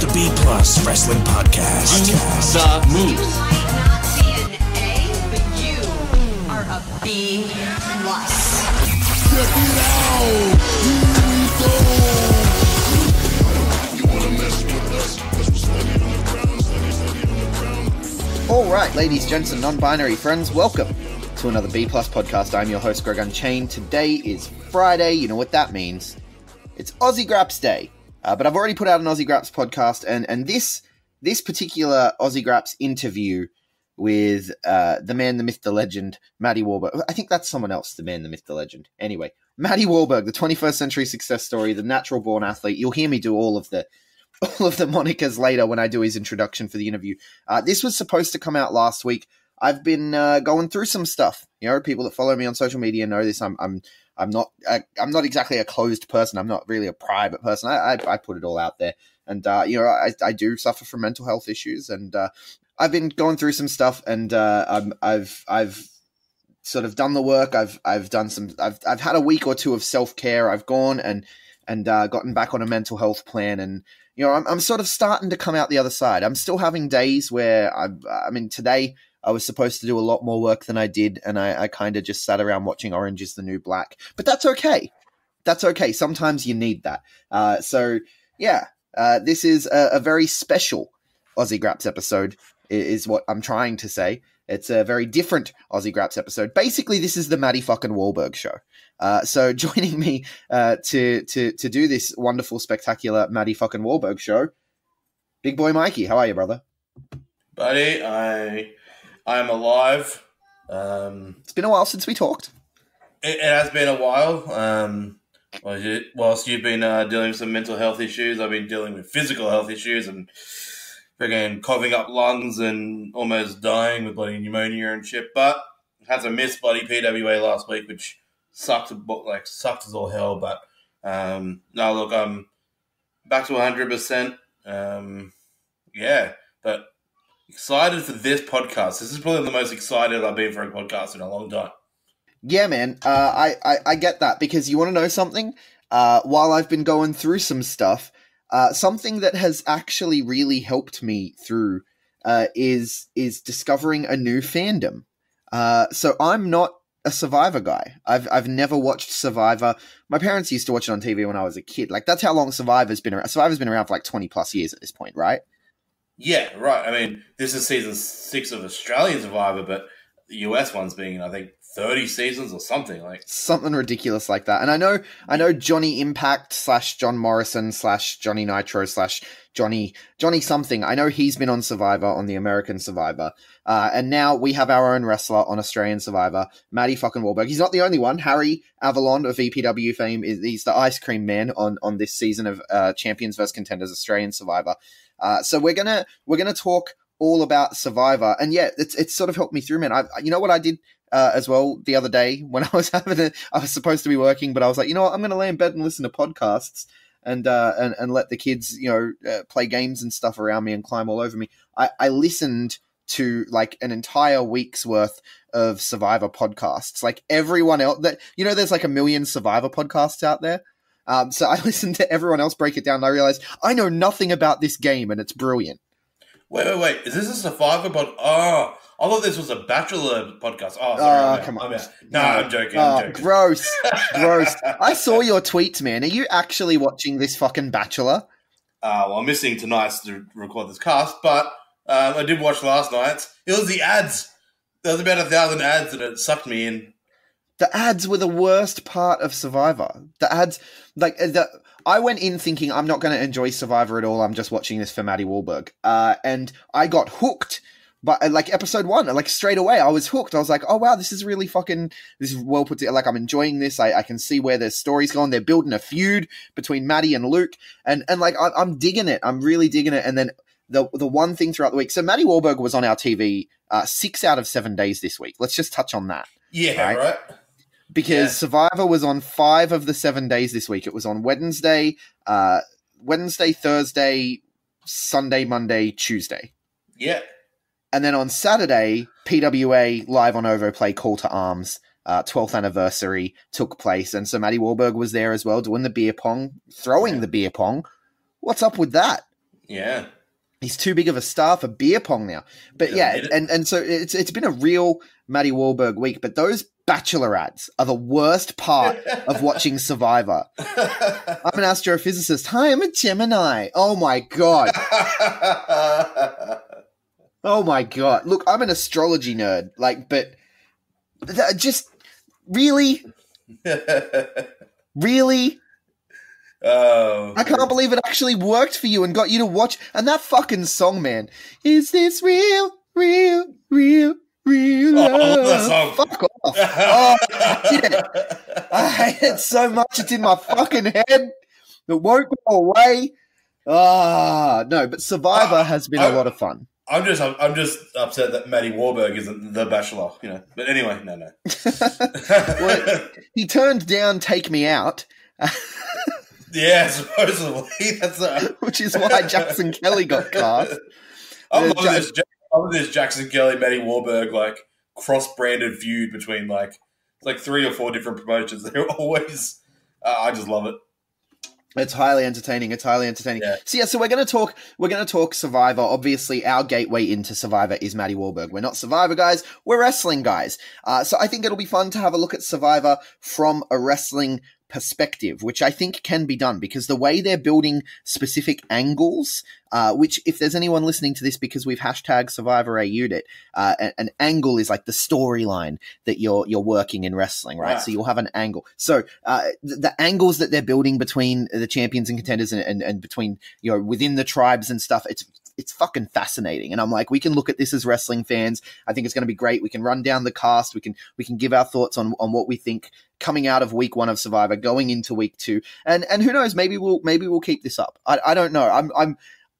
the B Plus Wrestling Podcast. The Moose. You might not be an A, but you are a B plus. Check it out! Here we go! You wanna mess with us? 'Cause we're steady on the ground, steady on the ground. Alright, ladies, gents, and non-binary friends, welcome to another B Plus podcast. I'm your host, Greg Unchained. Today is Friday. You know what that means. It's Aussie Grapps Day. But I've already put out an Aussie Grapps podcast, and this particular Aussie Grapps interview with the man, the myth, the legend, Matty Wahlberg. I think that's someone else, the man, the myth, the legend. Anyway, Matty Wahlberg, the 21st century success story, the natural-born athlete. You'll hear me do all of the monikers later when I do his introduction for the interview. This was supposed to come out last week. I've been going through some stuff. You know, people that follow me on social media know this. I'm not exactly a closed person. I'm not really a private person. I put it all out there, and I do suffer from mental health issues, and I've been going through some stuff, and I've sort of done the work. I've had a week or two of self-care. I've gone and gotten back on a mental health plan, and I'm sort of starting to come out the other side. I'm still having days where today I was supposed to do a lot more work than I did, and I kind of just sat around watching Orange is the New Black. But that's okay. That's okay. Sometimes you need that. This is a very special Aussie Grapps episode, is what I'm trying to say. It's a very different Aussie Grapps episode. Basically, this is the Matty fucking Wahlberg show. So joining me to do this wonderful, spectacular Matty fucking Wahlberg show, Big Boy Mikey. How are you, brother? Buddy, I'm alive. It's been a while since we talked. It has been a while. Whilst you've been dealing with some mental health issues, I've been dealing with physical health issues and friggin' coughing up lungs and almost dying with bloody pneumonia and shit. But had to miss bloody PWA last week, which sucked as all hell. But no, look, I'm back to 100%. But excited for this podcast. This is probably the most excited I've been for a podcast in a long time. Yeah, man. I get that, because you want to know something? While I've been going through some stuff, something that has actually really helped me through is discovering a new fandom. So I'm not a Survivor guy. I've never watched Survivor. My parents used to watch it on TV when I was a kid. Like, that's how long Survivor's been around. Survivor's been around for like 20 plus years at this point, right? Yeah, right. I mean, this is season 6 of Australian Survivor, but the US one's being, I think, 30 seasons or something like something ridiculous like that. And I know Johnny Impact / John Morrison / Johnny Nitro / Johnny something. I know he's been on Survivor, on the American Survivor, and now we have our own wrestler on Australian Survivor, Matty fucking Wahlberg. He's not the only one. Harry Avalon of EPW fame he's the ice cream man on this season of Champions vs Contenders Australian Survivor. So we're gonna talk all about Survivor, and yeah, it's sort of helped me through, man. You know what I did as well the other day when I was I was supposed to be working, but I was like, you know what, I'm gonna lay in bed and listen to podcasts and let the kids play games and stuff around me and climb all over me. I listened to like an entire week's worth of Survivor podcasts, like everyone else. That there's like a million Survivor podcasts out there. So I listened to everyone else break it down, and I realized I know nothing about this game, and it's brilliant. Wait. Is this a Survivor pod? Oh, I thought this was a Bachelor podcast. Oh, sorry. Come on. I'm joking. I'm joking. Gross. I saw your tweets, man. Are you actually watching this fucking Bachelor? Well, I'm missing tonight to record this cast, but I did watch last night. It was the ads. There was about 1,000 ads, and it sucked me in. The ads were the worst part of Survivor. The ads, I went in thinking I'm not going to enjoy Survivor at all. I'm just watching this for Matty Wahlberg. And I got hooked. But like episode 1, like straight away, I was hooked. I was like, oh wow, this is really this is well put together. Like, I'm enjoying this. I can see where the story's going. They're building a feud between Matty and Luke. And like, I'm digging it. I'm really digging it. And then the one thing throughout the week. So Matty Wahlberg was on our TV 6 out of 7 days this week. Let's just touch on that. Yeah, right? Because Survivor was on 5 of the 7 days this week. It was on Wednesday, Thursday, Sunday, Monday, Tuesday. Yeah. And then on Saturday, PWA live on Overplay Call to Arms, 12th anniversary took place. And so Matty Wahlberg was there as well, doing the beer pong, throwing the beer pong. What's up with that? Yeah. He's too big of a star for beer pong now. But yeah, and so it's been a real Matty Wahlberg week. But those Bachelor ads are the worst part of watching Survivor. I'm an astrophysicist. Hi, I'm a Gemini. Oh my God. Oh my God. Look, I'm an astrology nerd. But just really? Really? Oh, I can't believe it actually worked for you and got you to watch. And that fucking song, man. Is this real, real, real, real love? Oh, that song. Fuck off. Oh, I hate it. I hate it so much. It's in my fucking head. It won't go away. No, but Survivor has been a lot of fun. I'm just upset that Matty Wahlberg isn't the Bachelor, you know. But anyway, no. Well, he turned down Take Me Out. Yeah, supposedly. Which is why Jackson Kelly got cast. I love this Jackson Kelly, Matty Wahlberg, cross-branded feud between, it's 3 or 4 different promotions. They're always... I just love it. It's highly entertaining. Yeah. So we're going to talk Survivor. Obviously, our gateway into Survivor is Matty Wahlberg. We're not Survivor guys. We're wrestling guys. So I think it'll be fun to have a look at Survivor from a wrestling perspective, which I think can be done because the way they're building specific angles, which if there's anyone listening to this because we've hashtag Survivor AU'd it, an angle is like the storyline that you're working in wrestling, right? Yeah. So you'll have an angle. So the angles that they're building between the champions and contenders and between, within the tribes and stuff, it's fucking fascinating. And I'm like, we can look at this as wrestling fans. I think it's going to be great. We can run down the cast. We can give our thoughts on what we think coming out of week 1 of Survivor, going into week 2. And who knows, maybe we'll keep this up. I don't know.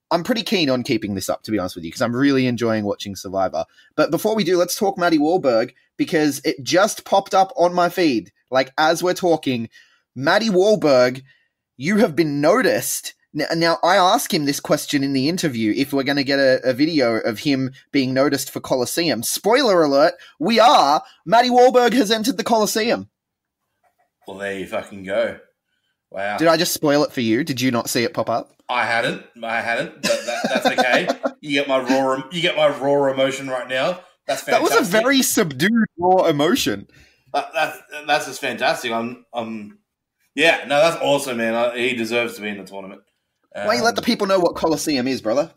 I'm pretty keen on keeping this up, to be honest with you, because I'm really enjoying watching Survivor. But before we do, let's talk Matty Wahlberg, because it just popped up on my feed. As we're talking, Matty Wahlberg, you have been noticed. Now, I asked him this question in the interview, if we're going to get a video of him being noticed for Colosseum. Spoiler alert, we are. Matty Wahlberg has entered the Colosseum. Well, there you fucking go. Wow. Did I just spoil it for you? Did you not see it pop up? I hadn't, but that's okay. You get my raw emotion right now. That's fantastic. That was a very subdued raw emotion. That's just fantastic. Yeah, no, that's awesome, man. He deserves to be in the tournament. Why don't you let the people know what Colosseum is, brother?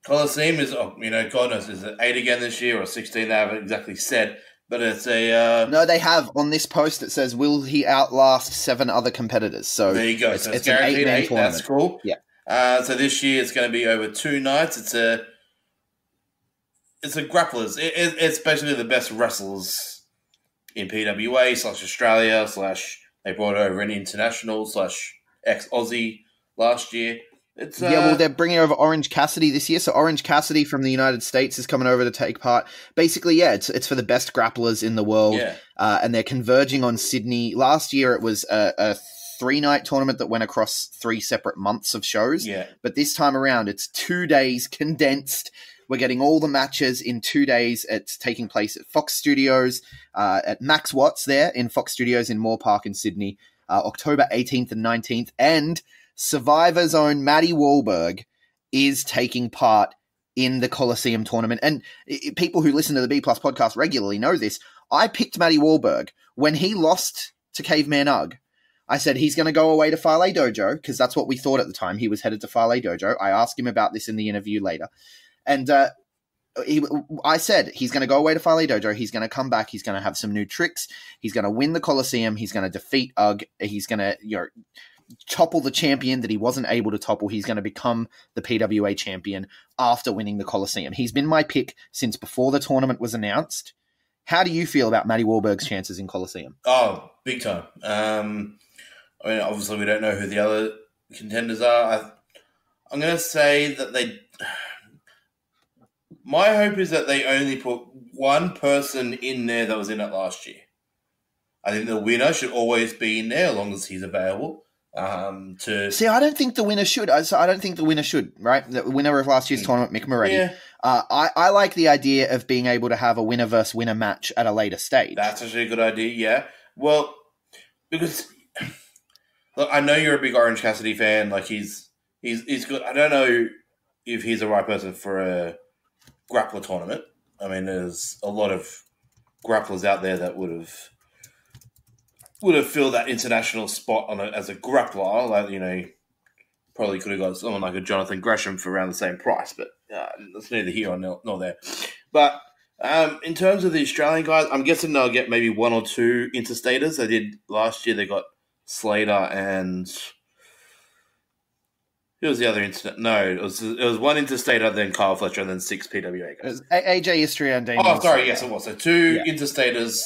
Colosseum is, God knows, is it 8 again this year or 16? They haven't exactly said, but it's a... No, they have. On this post, it says, will he outlast 7 other competitors? So there you go. It's guaranteed an 8-man eight. tournament. That's cool. Yeah. So this year it's going to be over 2 nights. It's a grapplers. It's basically the best wrestlers in PWA / Australia / they brought over an international / ex-Aussie last year. They're bringing over Orange Cassidy this year. So Orange Cassidy from the United States is coming over to take part. Basically, it's for the best grapplers in the world. Yeah. And they're converging on Sydney. Last year, it was a 3-night tournament that went across 3 separate months of shows. Yeah. But this time around, it's 2 days condensed. We're getting all the matches in 2 days. It's taking place at Fox Studios, at Max Watts there in Fox Studios in Moore Park in Sydney, October 18th and 19th. And Survivor's own Matty Wahlberg is taking part in the Colosseum tournament. And people who listen to the B Plus podcast regularly know this. I picked Matty Wahlberg when he lost to Caveman Ugg. I said he's going to go away to Fale Dojo because that's what we thought at the time. He was headed to Fale Dojo. I asked him about this in the interview later. And I said he's going to go away to Fale Dojo. He's going to come back. He's going to have some new tricks. He's going to win the Colosseum. He's going to defeat Ugg. He's going to topple the champion that he wasn't able to topple. He's going to become the PWA champion after winning the Colosseum. He's been my pick since before the tournament was announced. How do you feel about Matty Wahlberg's chances in Colosseum? Oh, big time. Obviously we don't know who the other contenders are. I'm going to say that my hope is that they only put one person in there that was in it last year. I think the winner should always be in there as long as he's available. See, I don't think the winner should. I don't think the winner should, right? The winner of last year's tournament, Mick Moretti. Yeah. I like the idea of being able to have a winner versus winner match at a later stage. That's actually a good idea, yeah. Well, because look, I know you're a big Orange Cassidy fan. He's good. I don't know if he's the right person for a grappler tournament. I mean, there's a lot of grapplers out there that would have filled that international spot as a grappler. Like, you know, probably could have got someone like a Jonathan Gresham for around the same price, but that's neither here nor there. But in terms of the Australian guys, I'm guessing they'll get maybe one or two interstaters. They did last year. They got Slater and who was the other interstate? No, it was one interstater, then Kyle Fletcher, and then 6 PWA guys. It was AJ Istria and Damien. Oh, sorry, Slater. yes, it was. So 2 interstaters,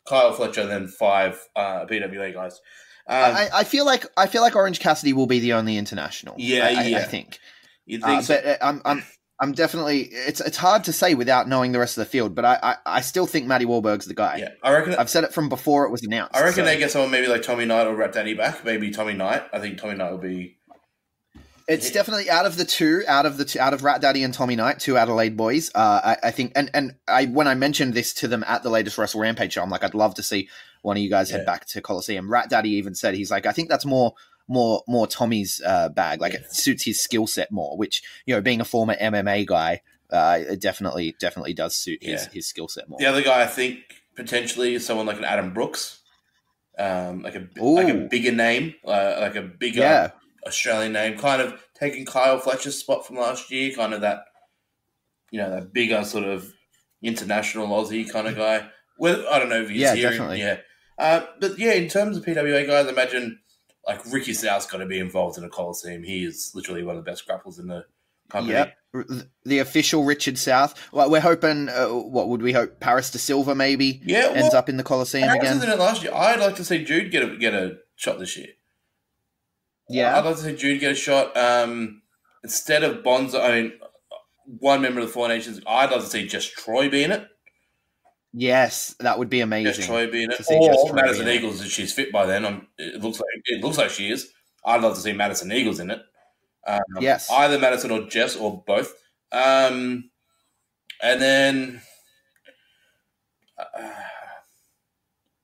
Kyle Fletcher, and then 5 PWA guys. I feel like Orange Cassidy will be the only international. I think. You'd think so? But I'm definitely. It's hard to say without knowing the rest of the field. But I still think Matty Wahlberg's the guy. Yeah, I reckon. I've said it from before it was announced. I reckon they get someone maybe like Tommy Knight or Rat Daddy back. Maybe Tommy Knight. I think Tommy Knight will be. It's definitely out of Rat Daddy and Tommy Knight, 2 Adelaide boys. I think, and when I mentioned this to them at the latest Wrestle Rampage show, I'm like, I'd love to see one of you guys head back to Colosseum. Rat Daddy even said, he's like, I think that's more Tommy's bag. Like it suits his skill set more, which, you know, being a former MMA guy, it definitely does suit his skill set more. The other guy I think potentially is someone like an Adam Brooks, like a bigger name, like a bigger Australian name, kind of taking Kyle Fletcher's spot from last year, kind of that, you know, that bigger sort of international Aussie kind of guy. Well, I don't know if he's here. Definitely. But yeah, in terms of PWA guys, imagine like Ricky South's got to be involved in a Colosseum. He is literally one of the best grapplers in the company. Yep. The official Richard South. Well, we're hoping, what would we hope? Paris De Silva maybe ends up in the Colosseum again. In it last year. I'd like to see Jude get a shot this year. Yeah. I'd like to see Jude get a shot. Instead of Bonzo, I mean, one member of the Four Nations, I'd love to see just Troy be in it. Yes, that would be amazing. Just Troy be in it. Or Madison Eagles, if she's fit by then. It looks like she is. I'd love to see Madison Eagles in it. Yes. Either Madison or Jess or both. And then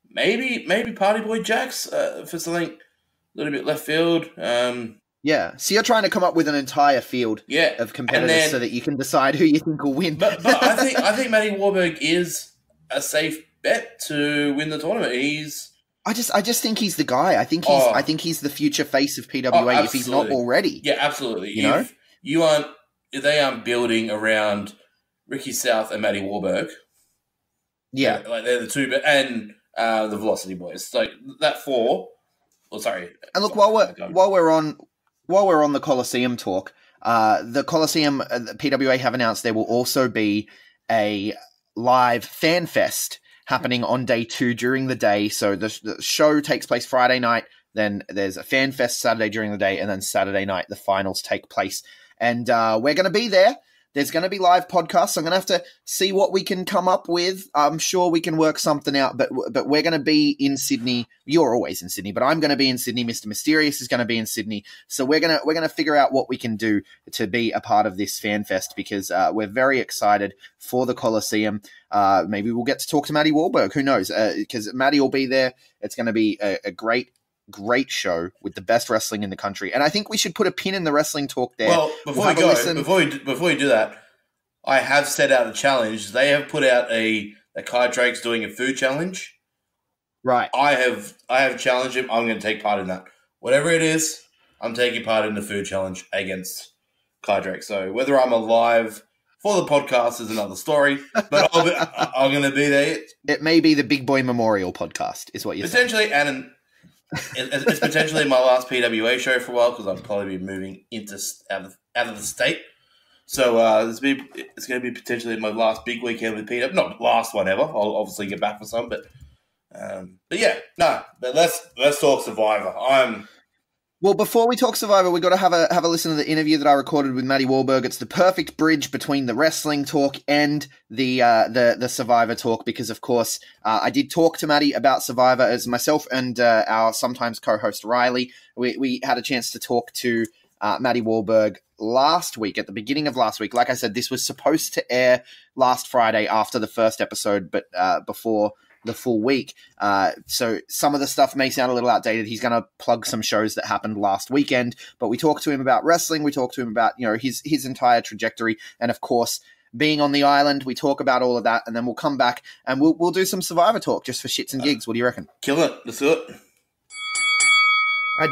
maybe Party Boy Jax for something a little bit left field. Yeah, so you're trying to come up with an entire field of competitors so that you can decide who you think will win. But I think Matty Wahlberg is a safe bet to win the tournament. I just think he's the guy. I think he's the future face of PWA if he's not already. Yeah, absolutely. If they aren't building around Ricky South and Matty Wahlberg. Yeah, like they're the two, and the Velocity Boys, like that 4. Oh, sorry. And look, while we're on the Colosseum talk, the Colosseum PWA have announced there will also be a live fan fest happening on day 2 during the day. So the show takes place Friday night, then there's a fan fest Saturday during the day, and then Saturday night the finals take place. And we're going to be there. There's going to be live podcasts. I'm going to have to see what we can come up with. I'm sure we can work something out, but we're going to be in Sydney. You're always in Sydney, but I'm going to be in Sydney. Mr. Mysterious is going to be in Sydney. So we're going to figure out what we can do to be a part of this fan fest because we're very excited for the Colosseum. Maybe we'll get to talk to Matty Wahlberg. Who knows? Because Matty will be there. It's going to be a great show with the best wrestling in the country, and I think we should put a pin in the wrestling talk there. Well, before we do that, I have set out a challenge. They have put out a Kai Drake's doing a food challenge. Right. I have challenged him. I'm going to take part in that. Whatever it is, I'm taking part in the food challenge against Kai Drake. So whether I'm alive for the podcast is another story, but I'm going to be there. It may be the Big Boy Memorial podcast, is what you're saying. Potentially, it's potentially my last PWA show for a while because I'll probably be moving out of the state. So it's going to be potentially my last big weekend with PW. Not last one ever. I'll obviously get back for some, but yeah, no. But let's talk Survivor. Well, before we talk Survivor, we've got to have a listen to the interview that I recorded with Matty Wahlberg. It's the perfect bridge between the wrestling talk and the Survivor talk because, of course, I did talk to Matty about Survivor as myself and our sometimes co-host Riley. We had a chance to talk to Matty Wahlberg last week, at the beginning of last week. Like I said, this was supposed to air last Friday after the first episode, but before the full week. So some of the stuff may sound a little outdated. He's going to plug some shows that happened last weekend, but we talked to him about wrestling. We talked to him about, his entire trajectory. And of course, being on the island, we talk about all of that, and then we'll come back and we'll do some Survivor talk just for shits and gigs. What do you reckon? Kill it. Let's do it.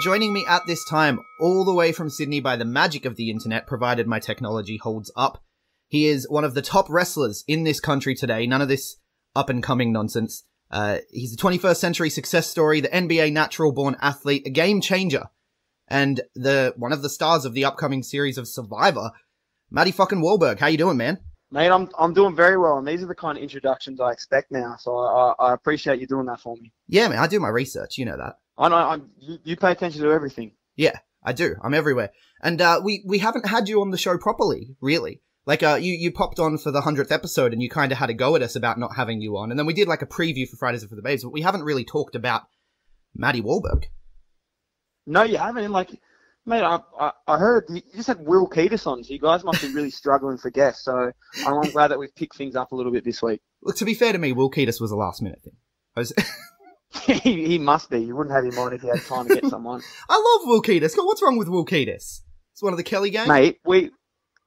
Joining me at this time, all the way from Sydney by the magic of the internet, provided my technology holds up. He is one of the top wrestlers in this country today. None of this up-and-coming nonsense. He's a 21st century success story, the NBA natural-born athlete, a game changer, and one of the stars of the upcoming series of Survivor, Matty fucking Wahlberg. How you doing, man? Mate, I'm doing very well, and these are the kind of introductions I expect now, so I appreciate you doing that for me. Yeah, man, I do my research, you know that. I know, you pay attention to everything. Yeah, I do. I'm everywhere. And we haven't had you on the show properly, really. Like, you popped on for the 100th episode, and you kind of had a go at us about not having you on, and then we did like a preview for Fridays for the Babes, but we haven't really talked about Matty Wahlberg. No, you haven't. Like, mate, I heard you just had Will Keatis on, so you guys must be really struggling for guests, so I'm glad that we've picked things up a little bit this week. Look, to be fair to me, Will Keatis was a last-minute thing. He must be. You wouldn't have him on if you had time to get someone. I love Will Keatis. What's wrong with Will Keatis? It's one of the Kelly gang? Mate,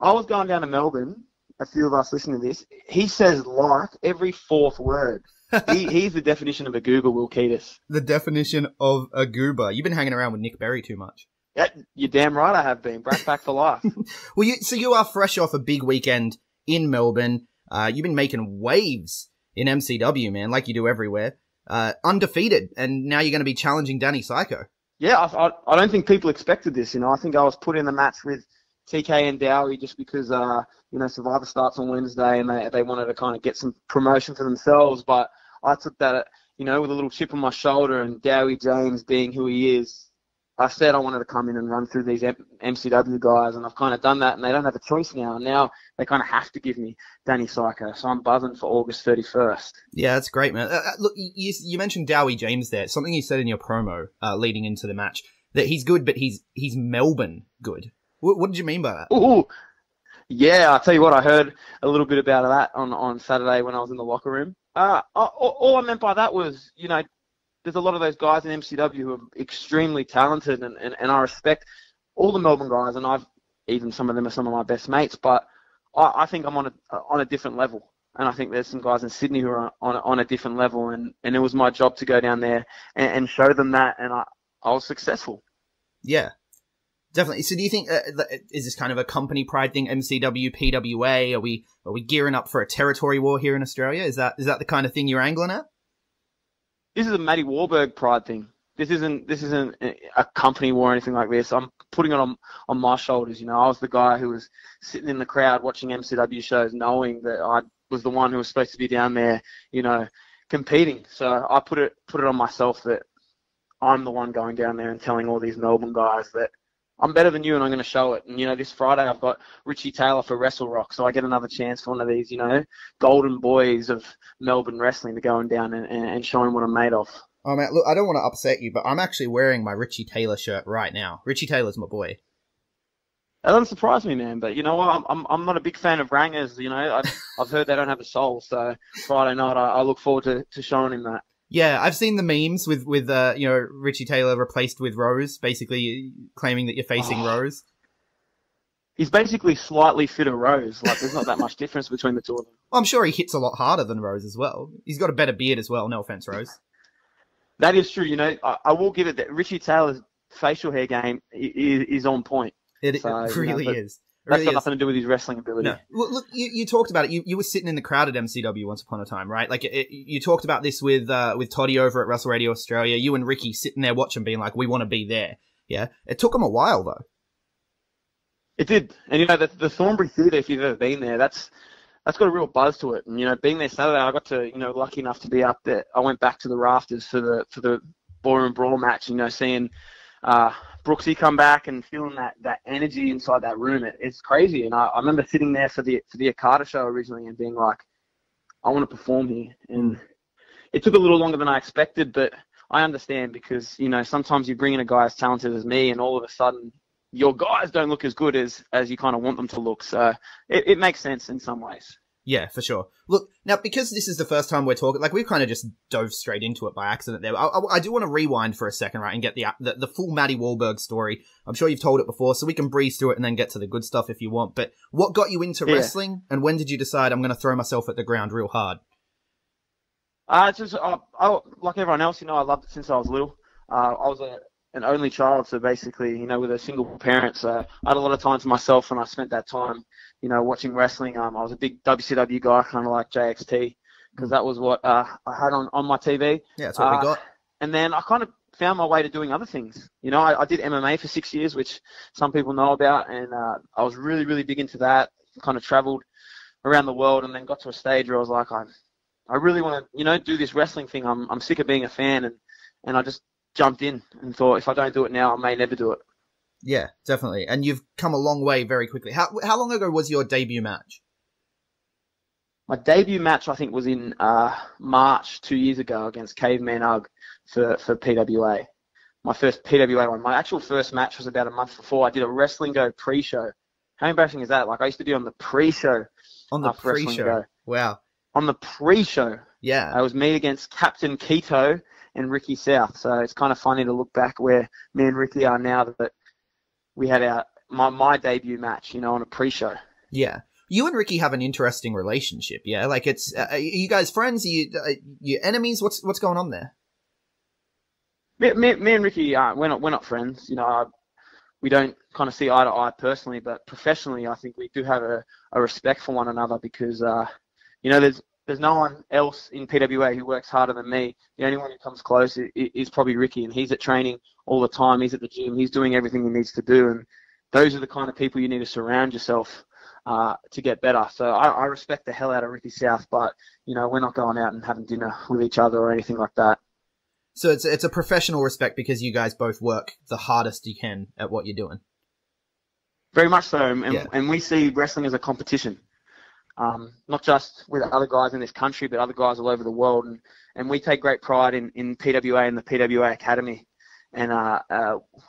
I was going down to Melbourne, a few of us listening to this. He says like every fourth word. He's the definition of a goober, Will Keatis. The definition of a goober. You've been hanging around with Nick Berry too much. Yeah, you're damn right I have been. Brat Pack for life. Well, so you are fresh off a big weekend in Melbourne. You've been making waves in MCW, man, like you do everywhere. Undefeated, and now you're going to be challenging Danny Psycho. Yeah, I don't think people expected this. I think I was put in the match with TK and Dowie just because, Survivor starts on Wednesday and they wanted to kind of get some promotion for themselves. But I took that, with a little chip on my shoulder, and Dowie James being who he is, I said I wanted to come in and run through these MCW guys, and I've kind of done that, and they don't have a choice now. Now they kind of have to give me Danny Psycho, so I'm buzzing for August 31st. Yeah, that's great, man. Look, you mentioned Dowie James there. Something you said in your promo leading into the match, that he's good, but he's Melbourne good. What did you mean by that? Ooh, yeah, I'll tell you what, I heard a little bit about that on Saturday when I was in the locker room. All I meant by that was, there's a lot of those guys in MCW who are extremely talented, and I respect all the Melbourne guys, and even some of them are some of my best mates, but I think I'm on a different level, and I think there's some guys in Sydney who are on a different level, and it was my job to go down there and show them that, and I was successful. Yeah. Definitely. So do you think, is this kind of a company pride thing, MCW, PWA? Are we gearing up for a territory war here in Australia? Is that the kind of thing you're angling at? This is a Matty Wahlberg pride thing. This isn't a company war or anything like this. I'm putting it on my shoulders. I was the guy who was sitting in the crowd watching MCW shows, knowing that I was the one who was supposed to be down there, competing. So I put it on myself that I'm the one going down there and telling all these Melbourne guys that I'm better than you, and I'm going to show it. And, this Friday I've got Richie Taylor for Wrestle Rock, so I get another chance for one of these, golden boys of Melbourne wrestling to go down and show him what I'm made of. Oh, man, look, I don't want to upset you, but I'm actually wearing my Richie Taylor shirt right now. Richie Taylor's my boy. That doesn't surprise me, man, but you know what? I'm not a big fan of Rangers, I've heard they don't have a soul, so Friday night I look forward to showing him that. Yeah, I've seen the memes with Richie Taylor replaced with Rose, basically claiming that you're facing Rose. He's basically slightly fitter Rose. Like, there's not that much difference between the two of them. I'm sure he hits a lot harder than Rose as well. He's got a better beard as well. No offense, Rose. That is true. I will give it that Richie Taylor's facial hair game is on point. It really is. That's got nothing to do with his wrestling ability. No. Well, look, you talked about it. You were sitting in the crowd at MCW once upon a time, right? Like, you talked about this with Toddy over at Wrestle Radio Australia. You and Ricky sitting there watching, being like, we want to be there. Yeah. It took them a while, though. It did. And, the Thornbury Theatre, if you've ever been there, that's got a real buzz to it. And, being there Saturday, I got to, lucky enough to be up there. I went back to the rafters for the Ballroom Brawl match, seeing Brooksy come back and feeling that energy inside that room. It's crazy. And I remember sitting there for the Okada show originally and being like, I want to perform here. And it took a little longer than I expected, but I understand because, sometimes you bring in a guy as talented as me and all of a sudden your guys don't look as good as you kind of want them to look. So it makes sense in some ways. Yeah, for sure. Look, now, because this is the first time we're talking, like, we've kind of just dove straight into it by accident there. I do want to rewind for a second, right, and get the full Matty Wahlberg story. I'm sure you've told it before, so we can breeze through it and then get to the good stuff if you want. But what got you into wrestling, and when did you decide I'm going to throw myself at the ground real hard? Just like everyone else, I loved it since I was little. I was an only child, so basically, with a single parent, so I had a lot of time to myself, and I spent that time, watching wrestling. I was a big WCW guy, kind of like JXT, because that was what I had on my TV. Yeah, that's what we got. And then I kind of found my way to doing other things. I did MMA for 6 years, which some people know about, and I was really, really big into that. Kind of traveled around the world, and then got to a stage where I was like, I really want to, do this wrestling thing. I'm sick of being a fan, and I just jumped in and thought, if I don't do it now, I may never do it. Yeah, definitely. And you've come a long way very quickly. How long ago was your debut match? My debut match, I think, was in March 2 years ago against Caveman Ugg for PWA. My first PWA one. My actual first match was about a month before. I did a Wrestling Go pre-show. How embarrassing is that? Like, I used to be on the pre-show. On the pre-show? Wow. On the pre-show. Yeah. It was me against Captain Keto and Ricky South. So it's kind of funny to look back where me and Ricky are now, that we had my debut match, on a pre-show. Yeah. You and Ricky have an interesting relationship, yeah? Like, it's, are you guys friends? Are you enemies? What's going on there? Me and Ricky, we're not friends. We don't kind of see eye to eye personally, but professionally, I think we do have a respect for one another because, there's no one else in PWA who works harder than me. The only one who comes close is probably Ricky, and he's at training all the time. He's at the gym. He's doing everything he needs to do, and those are the kind of people you need to surround yourself to get better. So I respect the hell out of Ricky South, but, we're not going out and having dinner with each other or anything like that. So it's a professional respect because you guys both work the hardest you can at what you're doing. Very much so, and we see wrestling as a competition. Not just with other guys in this country, but other guys all over the world. And we take great pride in PWA and the PWA Academy. And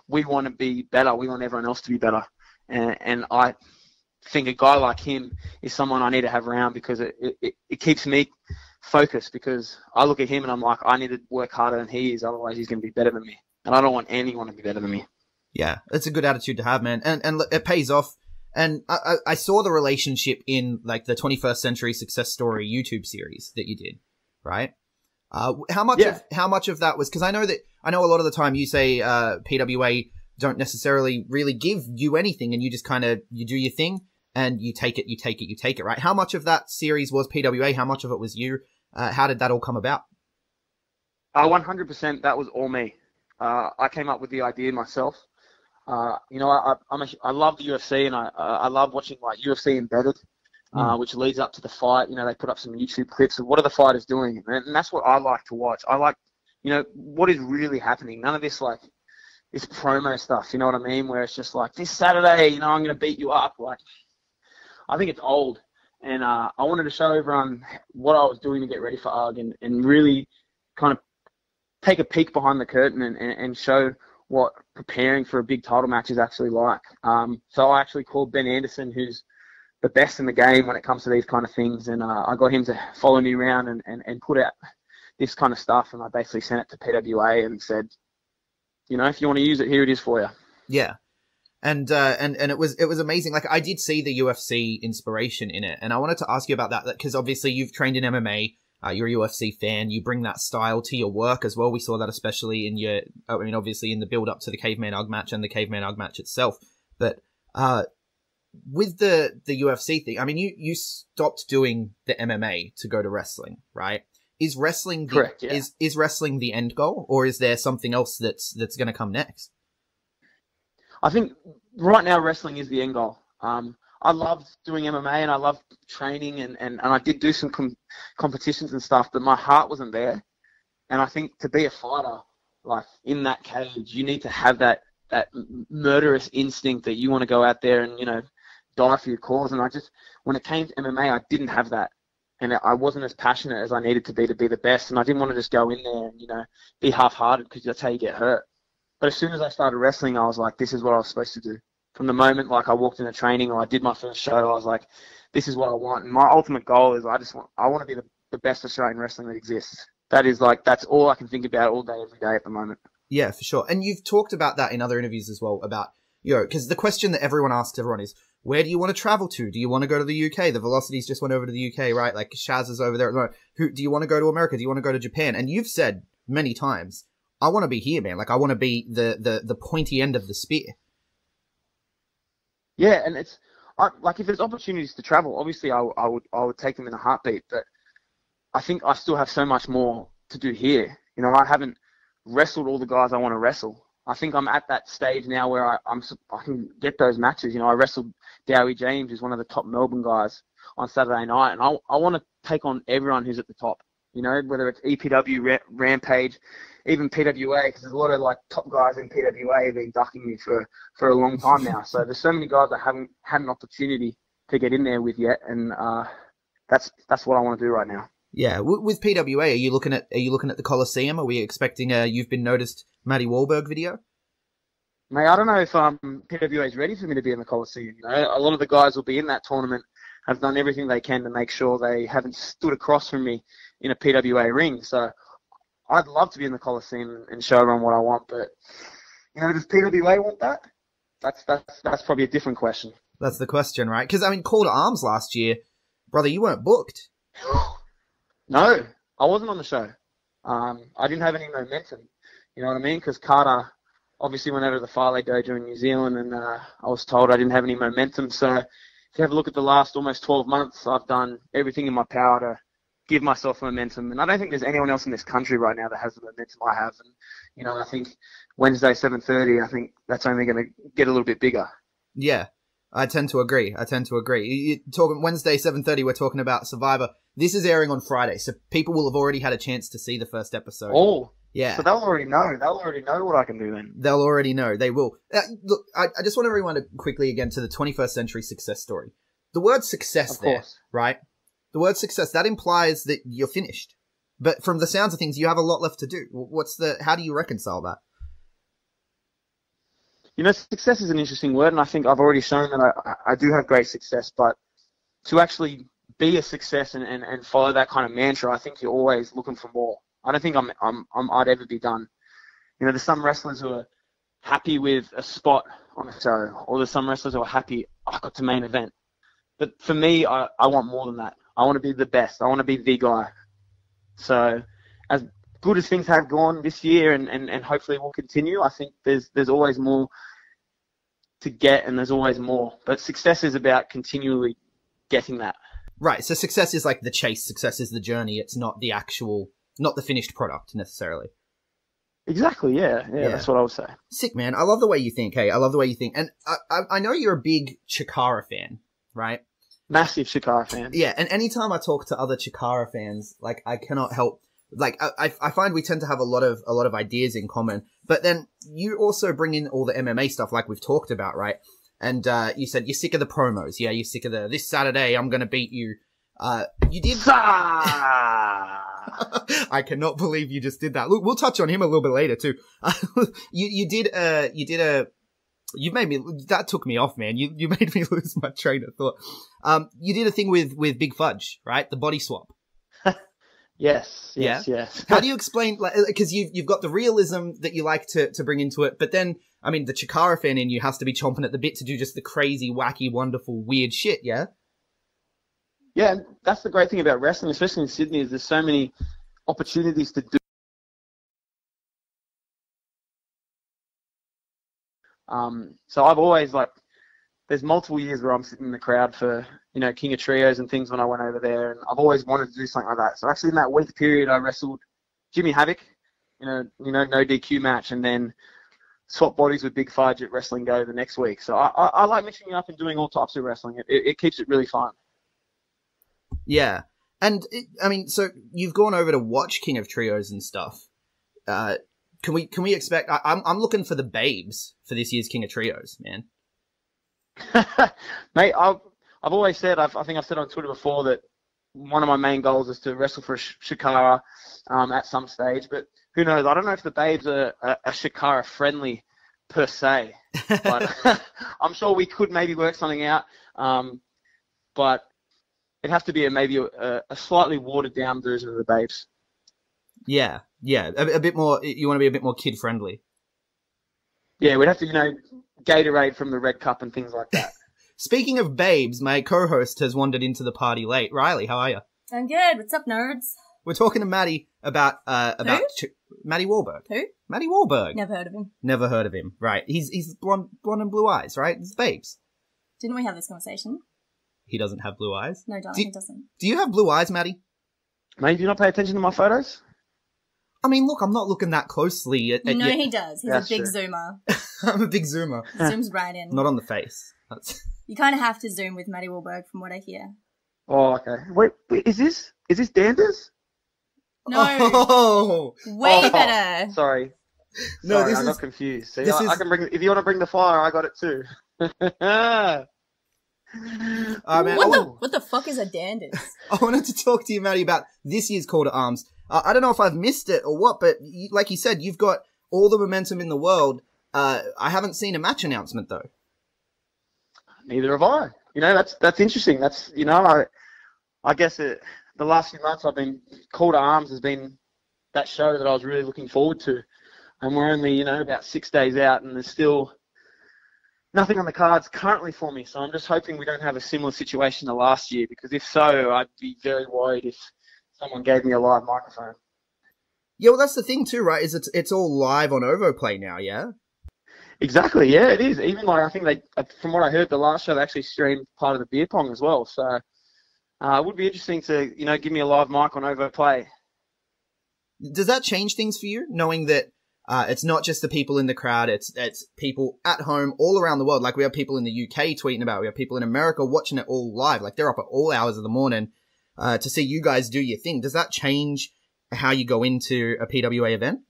we want to be better. We want everyone else to be better. And I think a guy like him is someone I need to have around because it keeps me focused, because I look at him and I'm like, I need to work harder than he is, otherwise he's going to be better than me. And I don't want anyone to be better than me. Yeah, that's a good attitude to have, man. And it pays off. And I saw the relationship in, like, the 21st Century Success Story YouTube series that you did, right? How much of that was, because I know a lot of the time you say PWA don't necessarily really give you anything, and you just kind of, you do your thing and you take it, right? How much of that series was PWA? How much of it was you? How did that all come about? 100% that was all me. I came up with the idea myself. I love the UFC, and I love watching, like, UFC Embedded, which leads up to the fight. They put up some YouTube clips of what are the fighters doing, and that's what I like to watch. I like, what is really happening. None of this, like, this promo stuff, you know what I mean, where it's just like, this Saturday, I'm going to beat you up. Like, I think it's old, and I wanted to show everyone what I was doing to get ready for UGG and really kind of take a peek behind the curtain and show what preparing for a big title match is actually like. So I actually called Ben Anderson, who's the best in the game when it comes to these kind of things, and I got him to follow me around and put out this kind of stuff, and I basically sent it to PWA and said, if you want to use it, here it is for you. Yeah. And it was amazing. Like, I did see the UFC inspiration in it, and I wanted to ask you about that, because obviously you've trained in MMA. You're a UFC fan. You bring that style to your work as well. We saw that especially in obviously in the build up to the Caveman Ugg match and the Caveman Ugg match itself. But with the UFC thing, I mean, you stopped doing the MMA to go to wrestling, right? Is wrestling correct? Yeah. Is wrestling the end goal, or is there something else that's going to come next? I think right now wrestling is the end goal. I loved doing MMA and I loved training and I did do some competitions and stuff, but my heart wasn't there. And I think to be a fighter, like, in that cage, you need to have that murderous instinct that you want to go out there and, die for your cause. And when it came to MMA, I didn't have that. And I wasn't as passionate as I needed to be the best. And I didn't want to just go in there and, be half-hearted, because that's how you get hurt. But as soon as I started wrestling, I was like, this is what I was supposed to do From the moment like I walked into training or I did my first show, I was like, this is what I want. And my ultimate goal is I want to be the best Australian wrestling that exists. That's all I can think about all day, every day at the moment. Yeah, for sure. And you've talked about that in other interviews as well about, because the question that everyone asks everyone is, where do you want to travel to? Do you want to go to the UK? The Velocities just went over to the UK, right? Like Shaz is over there at the moment. Do you want to go to America? Do you want to go to Japan? And you've said many times, I want to be here, man. Like I want to be the pointy end of the spear. Yeah, and it's like if there's opportunities to travel, obviously I would take them in a heartbeat. But I think I still have so much more to do here. You know, I haven't wrestled all the guys I want to wrestle. I think I'm at that stage now where I can get those matches. You know, I wrestled Dowie James, who's one of the top Melbourne guys, on Saturday night, and I want to take on everyone who's at the top. You know, whether it's EPW, Rampage, even PWA, because there's a lot of like top guys in PWA have been ducking me for a long time now. So there's so many guys I haven't had an opportunity to get in there with yet, and that's what I want to do right now. Yeah, with PWA, are you looking at the Colosseum? Are we expecting a You've Been Noticed Matty Wahlberg video? Mate, I don't know if PWA is ready for me to be in the Colosseum. You know, a lot of the guys will be in that tournament, have done everything they can to make sure they haven't stood across from me in a PWA ring. So I'd love to be in the Colosseum and show everyone what I want. But you know, does PWA want that? That's probably a different question. That's the question, right? Because I mean, Call to Arms last year, brother, you weren't booked. No, I wasn't on the show. I didn't have any momentum. You know what I mean? Because Carter obviously went over to the Farley Dojo in New Zealand, and I was told I didn't have any momentum. So if you have a look at the last almost 12 months, I've done everything in my power to give myself momentum. And I don't think there's anyone else in this country right now that has the momentum I have. And, you know, I think Wednesday, 7:30, I think that's only going to get a little bit bigger. Yeah, I tend to agree. You're talking Wednesday, 7:30, we're talking about Survivor. This is airing on Friday, so people will have already had a chance to see the first episode. Oh, yeah. So they'll already know. They'll already know what I can do then. They'll already know. They will. Look, I just want everyone to quickly again to the 21st century success story. The word success there, right? The word success, that implies that you're finished. But from the sounds of things, you have a lot left to do. How do you reconcile that? You know, success is an interesting word, and I think I've already shown that I do have great success, but to actually be a success and follow that kind of mantra, I think you're always looking for more. I don't think I'd ever be done. You know, there's some wrestlers who are happy with a spot on a show, or there's some wrestlers who are happy, I got to main event. But for me, I want more than that. I want to be the best. I want to be the guy. So as good as things have gone this year and hopefully will continue, I think there's always more to get, and there's always more. But success is about continually getting that. Right, so success is like the chase. Success is the journey. It's not the finished product necessarily. Exactly, yeah, that's what I would say. Sick, man. I love the way you think, hey. I love the way you think. And I know you're a big Chikara fan, right? Massive Chikara fan. Yeah, and anytime I talk to other Chikara fans, like, I cannot help... Like, I find we tend to have a lot of ideas in common, but then you also bring in all the MMA stuff like we've talked about, right? And you said you're sick of the promos. Yeah, you're sick of this Saturday, I'm going to beat you. You did... I cannot believe you just did that. Look, we'll touch on him a little bit later, too. You made me... That took me off, man. You made me lose my train of thought. You did a thing with Big Fudge, right? The body swap. Yes. How do you explain, because you've got the realism that you like to bring into it, but then, I mean, the Chikara fan in you has to be chomping at the bit to do just the crazy, wacky, wonderful, weird shit, yeah? Yeah, that's the great thing about wrestling, especially in Sydney, is there's so many opportunities to do. So I've always, there's multiple years where I'm sitting in the crowd for, you know, King of Trios and things when I went over there, and I've always wanted to do something like that. So actually in that week period, I wrestled Jimmy Havoc, no DQ match, and then swap bodies with Big Fudge at Wrestling Go the next week. So I like mixing it up and doing all types of wrestling. It keeps it really fun. Yeah. And, so you've gone over to watch King of Trios and stuff. Can we expect... I'm looking for the babes for this year's King of Trios, man. Mate, I've always said, I think I've said on Twitter before that one of my main goals is to wrestle for Chikara at some stage, but who knows? I don't know if the babes are Chikara friendly per se, but I'm sure we could maybe work something out. But it'd have to be maybe a slightly watered down version of the babes. Yeah, a bit more. You want to be a bit more kid friendly. Yeah, we'd have to, Gatorade from the Red Cup and things like that. Speaking of babes, my co-host has wandered into the party late. Riley, how are you? I'm good. What's up, nerds? We're talking to Matty about Matty Wahlberg. Who? Matty Wahlberg. Never heard of him. Never heard of him. Right. He's blonde and blue eyes, right? It's babes. Didn't we have this conversation? He doesn't have blue eyes. No, darling, he doesn't. Do you have blue eyes, Matty? Mate, do you not pay attention to my photos? I mean, look, I'm not looking that closely at No, he does. He's a big zoomer. I'm a big zoomer. Zooms right in. Not on the face. You kind of have to zoom with Matty Wahlberg, from what I hear. Oh, okay. Wait, is this Danders? No. Oh! Way better. Sorry. No, I got confused. See, I is- can bring. If you want to bring the fire, I got it too. Man, What the fuck is a Danders? I wanted to talk to you, Matty, about this year's Call to Arms. I don't know if I've missed it or what, but like you said, you've got all the momentum in the world. I haven't seen a match announcement, though. Neither have I. That's interesting. That's I guess the last few months I've been Call to Arms has been that show that I was really looking forward to, and we're only about 6 days out, and there's still nothing on the cards currently for me. So I'm just hoping we don't have a similar situation to last year, because if so, I'd be very worried if someone gave me a live microphone. Yeah, well, that's the thing too, right? Is it's all live on OvoPlay now, yeah? Exactly, yeah, it is. Even I think from what I heard, the last show, they actually streamed part of the beer pong as well. So it would be interesting to, give me a live mic on OvoPlay. Does that change things for you, knowing that it's not just the people in the crowd, it's people at home all around the world? Like, we have people in the UK tweeting about it. We have people in America watching it all live. Like, they're up at all hours of the morning to see you guys do your thing. Does that change how you go into a PWA event?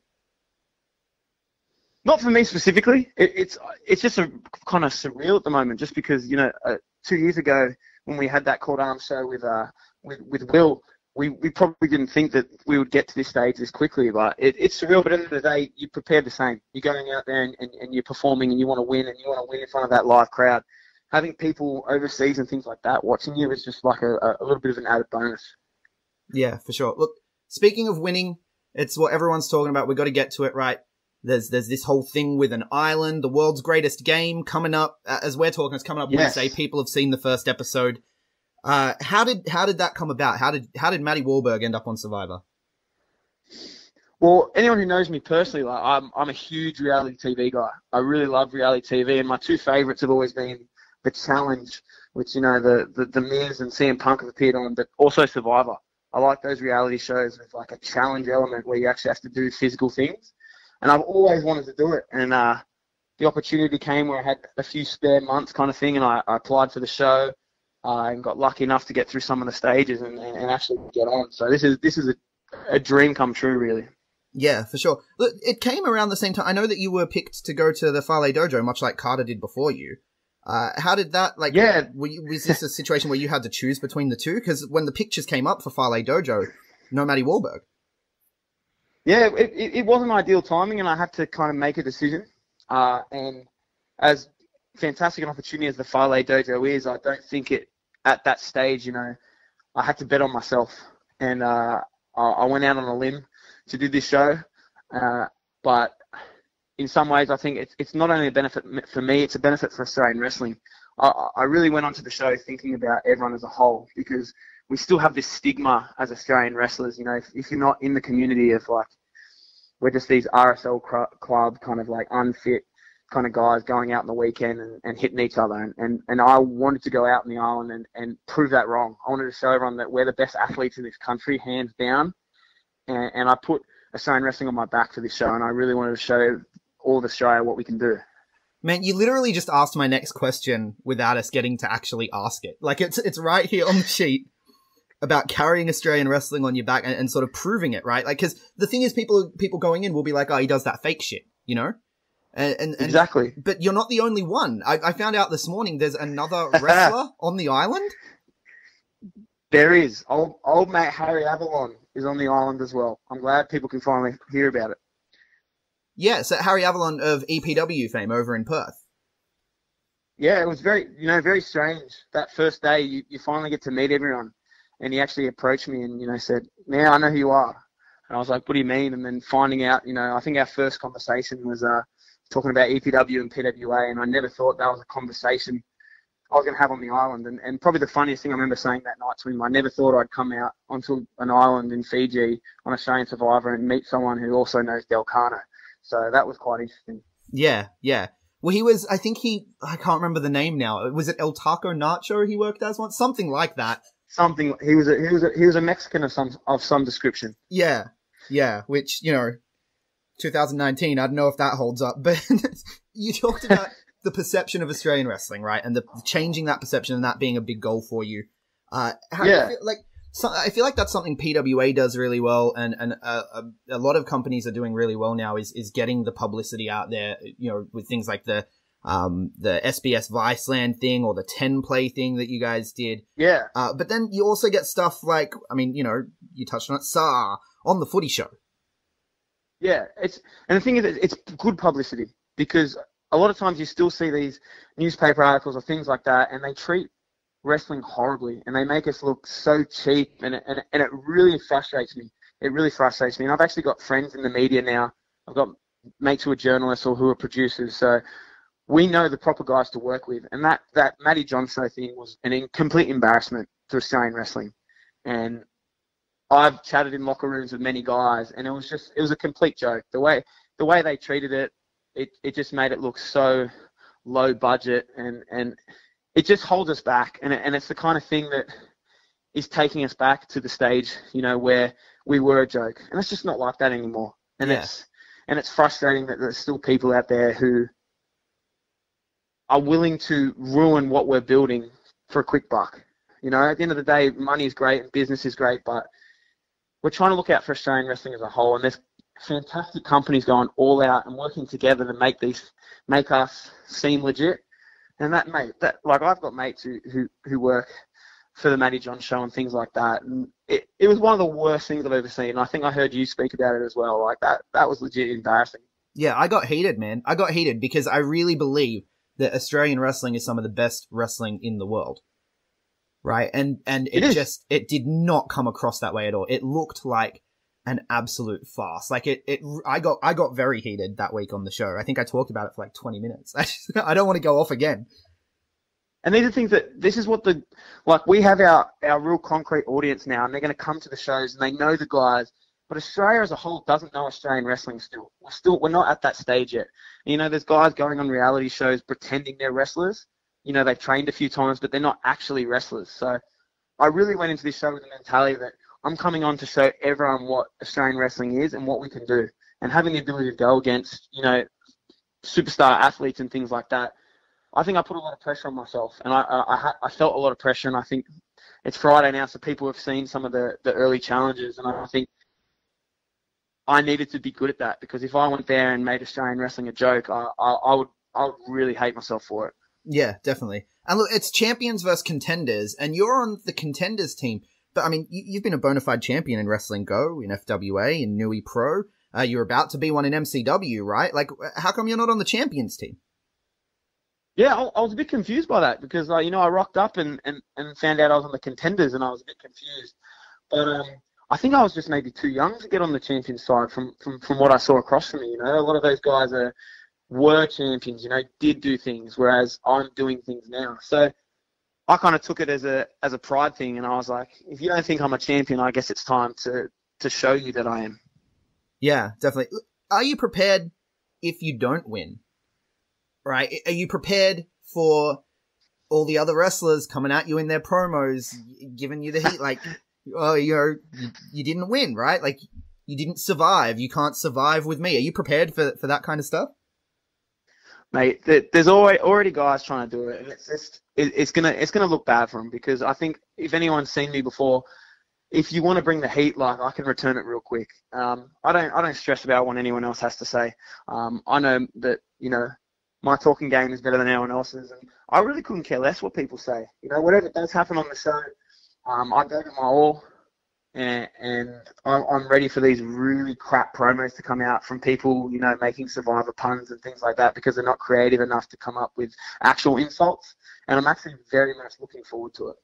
Not for me specifically. It's just a kind of surreal at the moment, just because 2 years ago when we had that Call to Arms show with Will, we probably didn't think that we would get to this stage this quickly. But it's surreal. But at the end of the day, you prepare the same. You're going out there and you're performing, and you want to win, and you want to win in front of that live crowd. Having people overseas and things like that watching you is just like a little bit of an added bonus. Yeah, for sure. Look, speaking of winning, it's what everyone's talking about. We've got to get to it, right? There's this whole thing with an island, the world's greatest game coming up. As we're talking, it's coming up Wednesday. People have seen the first episode. How did that come about? How did Matty Wahlberg end up on Survivor? Well, anyone who knows me personally, like I'm a huge reality TV guy. I really love reality TV, and my two favourites have always been The Challenge, which the Miz and CM Punk have appeared on, but also Survivor. I like those reality shows with like a challenge element where you actually have to do physical things. And I've always wanted to do it. And the opportunity came where I had a few spare months kind of thing, and I applied for the show and got lucky enough to get through some of the stages and actually get on. So this is a dream come true, really. Yeah, for sure. Look, it came around the same time. I know that you were picked to go to the Fale Dojo, much like Carter did before you. How did that, was this a situation where you had to choose between the two? Because when the pictures came up for Fale Dojo, no Matty Wahlberg. Yeah, it wasn't ideal timing, and I had to kind of make a decision. And as fantastic an opportunity as the Fale Dojo is, I don't think at that stage, I had to bet on myself. And I went out on a limb to do this show. But in some ways, I think it's not only a benefit for me, it's a benefit for Australian wrestling. I really went onto the show thinking about everyone as a whole, because we still have this stigma as Australian wrestlers. If you're not in the community of like, we're just these RSL club kind of like unfit kind of guys going out on the weekend and hitting each other. And I wanted to go out on the island and prove that wrong. I wanted to show everyone that we're the best athletes in this country, hands down. And I put Australian wrestling on my back for this show, and I really wanted to show all of Australia what we can do. Man, you literally just asked my next question without us getting to actually ask it. Like, it's right here on the sheet about carrying Australian wrestling on your back and sort of proving it, right? Like, because the thing is, people going in will be like, oh, he does that fake shit, And exactly. But you're not the only one. I found out this morning there's another wrestler on the island. There is. Old mate Harry Avalon is on the island as well. I'm glad people can finally hear about it. Yeah, so Harry Avalon of EPW fame over in Perth. Yeah, it was very strange. That first day, you finally get to meet everyone. And he actually approached me and, said, "Man, I know who you are." And I was like, "What do you mean?" And then finding out, I think our first conversation was talking about EPW and PWA, and I never thought that was a conversation I was going to have on the island. And probably the funniest thing I remember saying that night to him, I never thought I'd come out onto an island in Fiji on Australian Survivor and meet someone who also knows Delcano. So that was quite interesting. Yeah. Well, I can't remember the name now. Was it El Taco Nacho he worked as once? Something like that. Something. He was a Mexican of some description. Yeah. Which 2019. I don't know if that holds up, but you talked about the perception of Australian wrestling, right? And the changing that perception and that being a big goal for you. I feel like that's something PWA does really well, and a lot of companies are doing really well now. Is getting the publicity out there, with things like the SBS Viceland thing or the 10 play thing that you guys did. Yeah. But then you also get stuff like, you touched on it, on the Footy Show. Yeah, and the thing is, it's good publicity, because a lot of times you still see these newspaper articles or things like that, and they treat wrestling horribly, and they make us look so cheap, and it really frustrates me. It really frustrates me. And I've actually got friends in the media now. I've got mates who are journalists or who are producers, so we know the proper guys to work with. And that Matty John show thing was a complete embarrassment to Australian wrestling. And I've chatted in locker rooms with many guys, and it was a complete joke. The way they treated it, it just made it look so low budget, and it just holds us back. And it's the kind of thing that is taking us back to the stage, where we were a joke. And it's just not like that anymore. And it's frustrating that there's still people out there who are willing to ruin what we're building for a quick buck. At the end of the day, money is great and business is great, but we're trying to look out for Australian wrestling as a whole, and there's fantastic companies going all out and working together to make us seem legit. And I've got mates who work for the Matty John show and things like that, and it was one of the worst things I've ever seen. I think I heard you speak about it as well. Like that was legit embarrassing. Yeah, I got heated, man. I got heated because I really believe that Australian wrestling is some of the best wrestling in the world. Right? And it did not come across that way at all. It looked like an absolute farce. Like I got very heated that week on the show. I think I talked about it for like 20 minutes. I don't want to go off again. And these are things this is what we have our real concrete audience now, and they're going to come to the shows and they know the guys. But Australia as a whole doesn't know Australian wrestling still. We're not at that stage yet. There's guys going on reality shows pretending they're wrestlers. They've trained a few times, but they're not actually wrestlers. So I really went into this show with the mentality that I'm coming on to show everyone what Australian wrestling is and what we can do. And having the ability to go against, superstar athletes and things like that, I think I put a lot of pressure on myself. And I felt a lot of pressure, and I think it's Friday now, so people have seen some of the early challenges, and I think I needed to be good at that, because if I went there and made Australian wrestling a joke, I would really hate myself for it. Yeah, definitely. And look, it's champions versus contenders, and you're on the contenders team. But, I mean, you've been a bona fide champion in Wrestling Go, in FWA, in Nui Pro. You're about to be one in MCW, right? Like, how come you're not on the champions team? Yeah, I was a bit confused by that, because, I rocked up and found out I was on the contenders, and I was a bit confused. But I think I was just maybe too young to get on the champions side from what I saw across from me. A lot of those guys were champions, did do things, whereas I'm doing things now. So I kind of took it as a pride thing, and I was like, if you don't think I'm a champion, I guess it's time to show you that I am. Yeah, definitely. Are you prepared if you don't win? Right? Are you prepared for all the other wrestlers coming at you in their promos, giving you the heat? Like, oh, you didn't win, right? Like, you didn't survive. You can't survive with me. Are you prepared for that kind of stuff? Mate, there's already guys trying to do it, and it's gonna look bad for them, because I think if anyone's seen me before, if you want to bring the heat, like, I can return it real quick. I don't stress about what anyone else has to say. I know that my talking game is better than anyone else's, and I really couldn't care less what people say. Whatever does happen on the show, I go to my all. and I'm ready for these really crap promos to come out from people, you know, making Survivor puns and things like that because they're not creative enough to come up with actual insults. And I'm actually very much looking forward to it.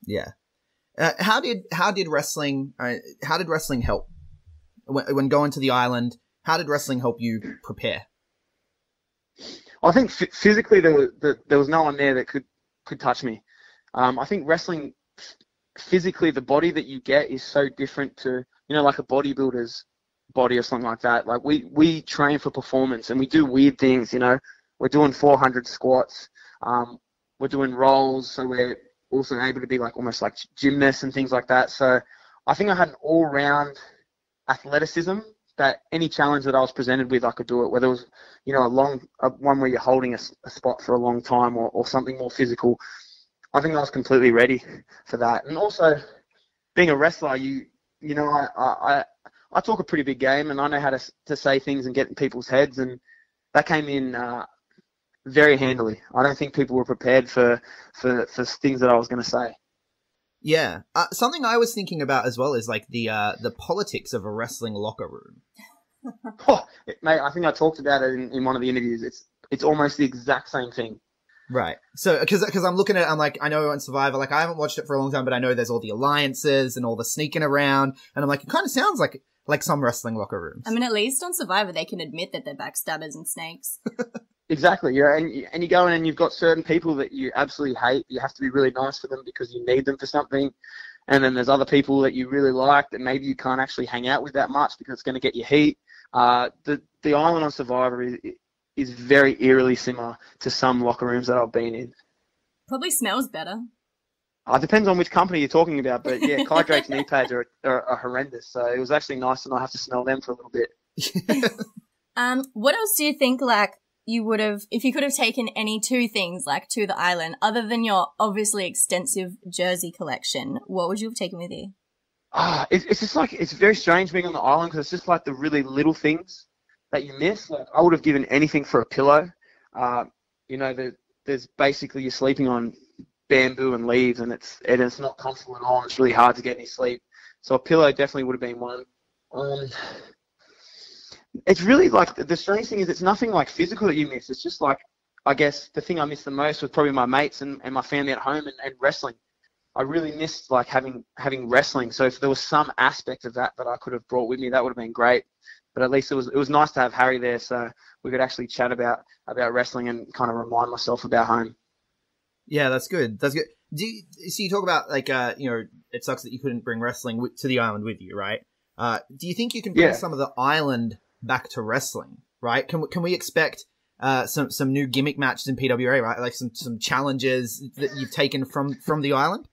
Yeah. How did wrestling help when going to the island? How did wrestling help you prepare? I think physically there was no one there that could touch me. I think wrestling, physically, the body that you get is so different to, you know, like a bodybuilder's body or something like that. Like we train for performance and we do weird things, you know. We're doing 400 squats. We're doing rolls, so we're also able to be like almost like gymnasts and things like that. So I think I had an all-round athleticism that any challenge that I was presented with, I could do it. Whether it was, you know, one where you're holding a spot for a long time or something more physical, I think I was completely ready for that. And also, being a wrestler, you know, I talk a pretty big game, and I know how to say things and get in people's heads, and that came in very handily. I don't think people were prepared for things that I was going to say. Yeah, something I was thinking about as well is like the politics of a wrestling locker room. Mate, I think I talked about it in one of the interviews. It's almost the exact same thing. Right. So, because I'm looking at it, I'm like, I know on Survivor, like I haven't watched it for a long time, but I know there's all the alliances and all the sneaking around, and I'm like, it kind of sounds like some wrestling locker rooms. I mean, at least on Survivor, they can admit that they're backstabbers and snakes. Exactly, yeah, and you go in and you've got certain people that you absolutely hate. You have to be really nice for them because you need them for something. And then there's other people that you really like that maybe you can't actually hang out with that much because it's going to get you heat. The island on Survivor is very eerily similar to some locker rooms that I've been in. Probably smells better. It depends on which company you're talking about, but yeah, Kai Drake's knee pads are horrendous. So it was actually nice to not have to smell them for a little bit. What else do you think, like, you would have, if you could have taken any two things, like, to the island, other than your obviously extensive jersey collection, what would you have taken with you? It's just like, it's very strange being on the island because it's just like the really little things that you miss. Like, I would have given anything for a pillow. You know, there's basically you're sleeping on bamboo and leaves, and it's not comfortable at all. And it's really hard to get any sleep. So a pillow definitely would have been one. It's really like, the strange thing is it's nothing like physical that you miss. It's just like, I guess the thing I missed the most was probably my mates and my family at home and wrestling. I really missed like having wrestling. So if there was some aspect of that I could have brought with me, that would have been great. But at least it was nice to have Harry there, so we could actually chat about wrestling and kind of remind myself about home. Yeah, that's good. That's good. So you talk about like you know, it sucks that you couldn't bring wrestling to the island with you, right? Do you think you can bring some of the island back to wrestling? Right? Can we expect some new gimmick matches in PWA? Right? Like some challenges that you've taken from the island?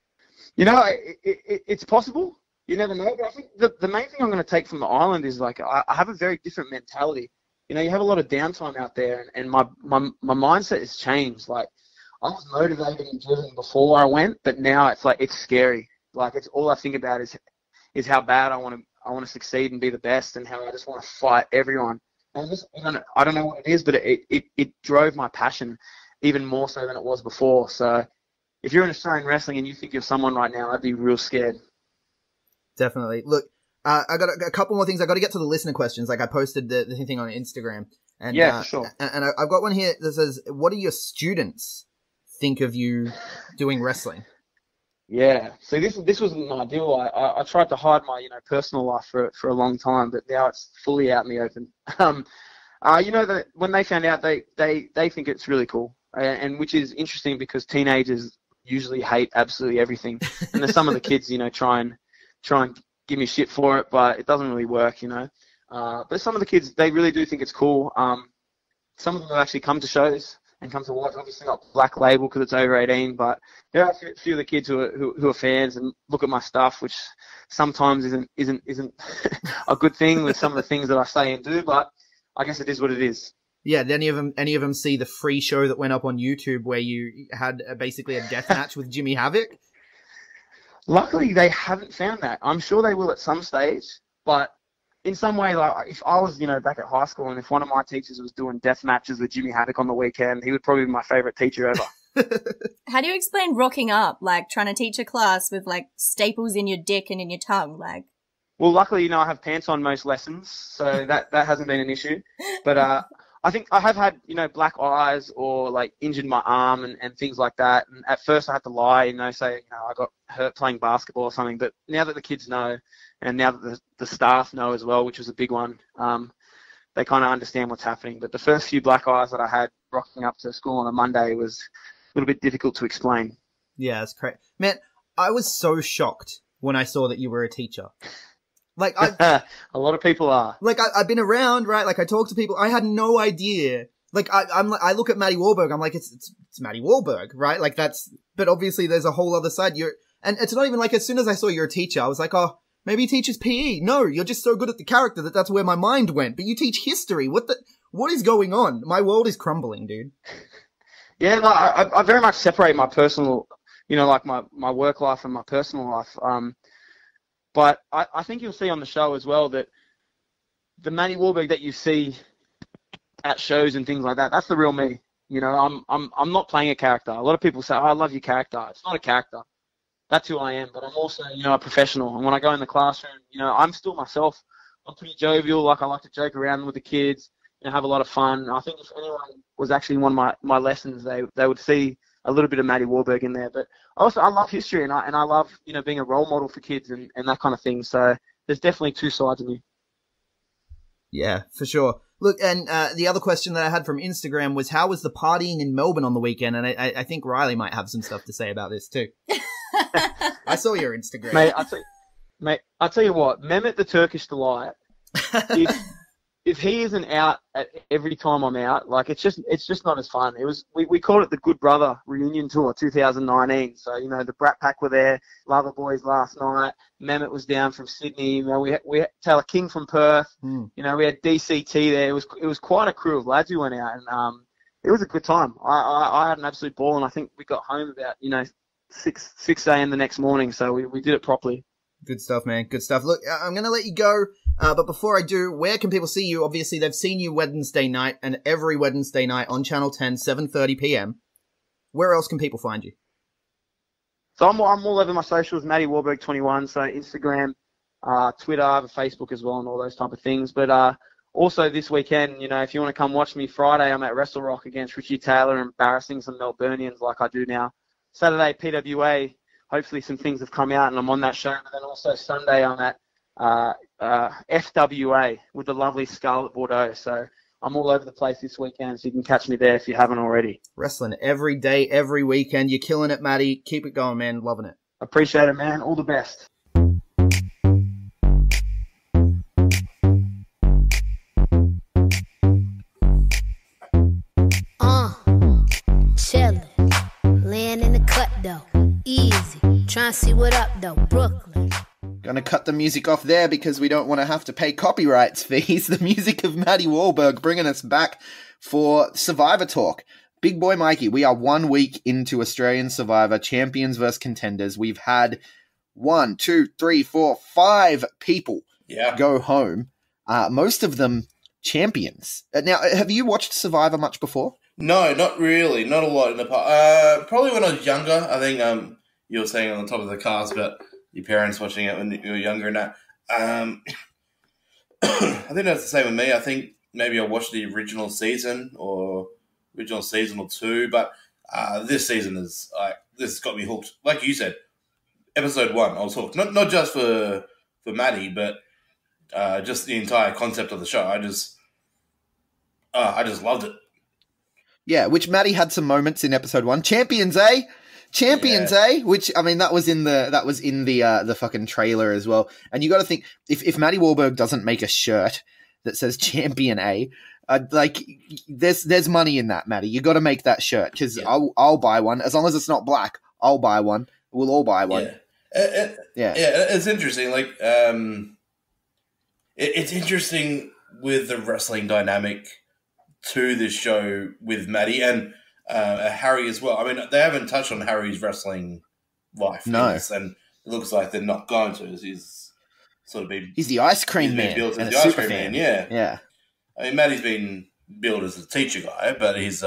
You know, it's possible. You never know. But I think the main thing I'm going to take from the island is like I have a very different mentality. You know, you have a lot of downtime out there, and my mindset has changed. Like, I was motivated and driven before I went, but now it's like it's scary. Like, it's all I think about is how bad I want to succeed and be the best, and how I just want to fight everyone. And I don't know what it is, but it drove my passion even more so than it was before. So if you're in Australian wrestling and you think you're someone right now, I'd be real scared. Definitely. Look, I got a couple more things. I got to get to the listener questions. Like, I posted the thing on Instagram. And, yeah, for sure. And I've got one here that says, what do your students think of you doing wrestling? Yeah. So this wasn't ideal. I tried to hide my, personal life for a long time, but now it's fully out in the open. That when they found out, they think it's really cool, and which is interesting because teenagers usually hate absolutely everything. And there's some of the kids, try and give me shit for it, but it doesn't really work, But some of the kids, they really do think it's cool. Some of them have actually come to shows and come to watch. Obviously not Black Label because it's over 18, but there are a few of the kids who are fans and look at my stuff, which sometimes isn't a good thing with some of the things that I say and do, but I guess it is what it is. Yeah, did any of them see the free show that went up on YouTube where you had basically a death match with Jimmy Havoc? Luckily, they haven't found that. I'm sure they will at some stage, but in some way, like if I was, back at high school and if one of my teachers was doing death matches with Jimmy Havoc on the weekend, he would probably be my favorite teacher ever. How do you explain rocking up, like trying to teach a class with like staples in your dick and in your tongue? Like, Well, luckily, I have pants on most lessons, so that hasn't been an issue. But I think I have had, black eyes or like injured my arm and things like that. And at first I had to lie, say, I got hurt playing basketball or something. But now that the kids know, and now that the staff know as well, which was a big one, they kind of understand what's happening. But the first few black eyes that I had rocking up to school on a Monday was a little bit difficult to explain. Yeah, that's correct. Man, I was so shocked when I saw that you were a teacher. Like, a lot of people are. Like, I've been around, right? Like, I talk to people. I had no idea. Like, I look at Matty Wahlberg. I'm like, it's Matty Wahlberg, right? Like, but obviously there's a whole other side. And it's not even like, as soon as I saw you're a teacher, I was like, oh, maybe he teaches PE. No, you're just so good at the character that's where my mind went. But you teach history. What is going on? My world is crumbling, dude. Yeah, no, I very much separate my personal, like my work life and my personal life. But I think you'll see on the show as well that the Matty Wahlberg that you see at shows and things like that, that's the real me. I'm not playing a character. A lot of people say, oh, I love your character. It's not a character. That's who I am. But I'm also, a professional. And when I go in the classroom, I'm still myself. I'm pretty jovial. Like, I like to joke around with the kids and have a lot of fun. I think if anyone was actually in one of my lessons, they would see a little bit of Matty Wahlberg in there. But also, I love history, and I love, being a role model for kids and that kind of thing. So there's definitely two sides of me. Yeah, for sure. Look, and the other question that I had from Instagram was, how was the partying in Melbourne on the weekend? And I think Riley might have some stuff to say about this too. I saw your Instagram. Mate, I'll tell you what, Mehmet the Turkish Delight, if he isn't out at every time I'm out, like, it's just not as fun. We called it the Good Brother Reunion Tour 2019. So, the Brat Pack were there, Lover Boys last night, Mehmet was down from Sydney, we had Taylor King from Perth, we had DCT there. It was quite a crew of lads who went out, and it was a good time. I had an absolute ball, and I think we got home about 6 a.m. the next morning, so we did it properly. Good stuff, man. Good stuff. Look, I'm going to let you go, but before I do, where can people see you? Obviously, they've seen you Wednesday night and every Wednesday night on Channel 10, 7:30 p.m. Where else can people find you? So I'm all over my socials, Matty Wahlberg 21, so Instagram, Twitter, I have a Facebook as well and all those type of things. But also this weekend, if you want to come watch me Friday, I'm at Wrestle Rock against Richie Taylor, embarrassing some Melburnians like I do now. Saturday, PWA. Hopefully some things have come out and I'm on that show. But then also Sunday I'm at FWA with the lovely Scarlett Bordeaux. So I'm all over the place this weekend, so you can catch me there if you haven't already. Wrestling every day, every weekend. You're killing it, Matty. Keep it going, man. Loving it. Appreciate it, man. All the best. Chillin', laying in the cut though. Easy, trying to see what up though. Brooklyn. Gonna cut the music off there because we don't want to have to pay copyrights fees. The music of Matty Wahlberg bringing us back for Survivor Talk. Big boy Mikey, we are 1 week into Australian Survivor, champions versus contenders. We've had 1, 2, 3, 4, 5 people go home. Most of them champions. Now, have you watched Survivor much before? No, not really. Not a lot in the past. Probably when I was younger. I think you were saying on the top of the cast about your parents watching it when you were younger and that. I think that's the same with me. I think maybe I watched the original season or two, but this season is this has got me hooked. Like you said, episode 1, I was hooked. Not just for Matty, but just the entire concept of the show. I just loved it. Yeah, which Matty had some moments in episode 1. Champions, eh? Champions, eh? Which, I mean, that was in the fucking trailer as well. And you got to think, if Matty Wahlberg doesn't make a shirt that says Champion, eh? There's money in that, Matty. You got to make that shirt because I'll buy one as long as it's not black. I'll buy one. We'll all buy one. Yeah, it's interesting. Like, it's interesting with the wrestling dynamic to this show with Matty and Harry as well. I mean, they haven't touched on Harry's wrestling life. No. And it looks like they're not going to. He's sort of been... He's the ice cream man. Built and as a the ice super cream fan. man, yeah. Yeah. I mean, Matty's been billed as a teacher guy, but he's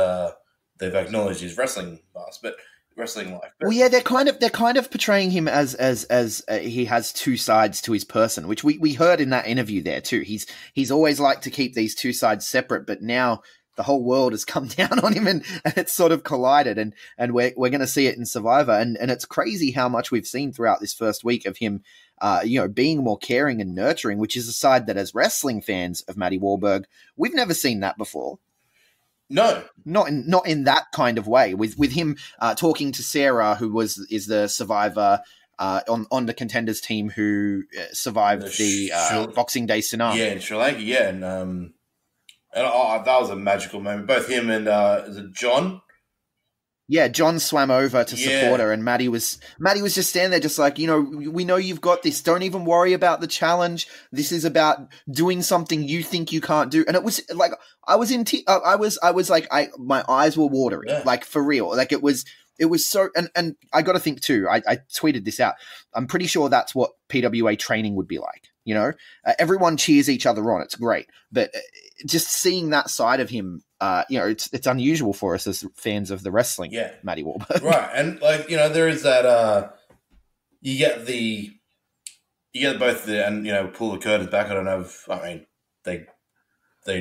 they've acknowledged his wrestling past, but wrestling life. But, Well, yeah, they're kind of portraying him as he has two sides to his person, which we heard in that interview there too. He's always liked to keep these two sides separate, but now the whole world has come down on him and it's sort of collided, and we're going to see it in Survivor, and it's crazy how much we've seen throughout this first week of him, being more caring and nurturing, which is a side that as wrestling fans of Matty Wahlberg, we've never seen that before. No, not in that kind of way. With him talking to Sarah, who is the survivor on the Contenders team who survived the Boxing Day tsunami. Yeah, in Sri Lanka. Yeah, and that was a magical moment. Both him and is it John? Yeah, John swam over to support her, and Matty was just standing there, just like, we know you've got this. Don't even worry about the challenge. This is about doing something you think you can't do. And it was like I was like my eyes were watering, like for real. Like it was so. And I got to think too. I tweeted this out. I'm pretty sure that's what PWA training would be like. Everyone cheers each other on. It's great, but just seeing that side of him. It's unusual for us as fans of the wrestling. Yeah, Matty Wahlberg. Right, and there is that. You get both the pull the curtains back. I don't know if they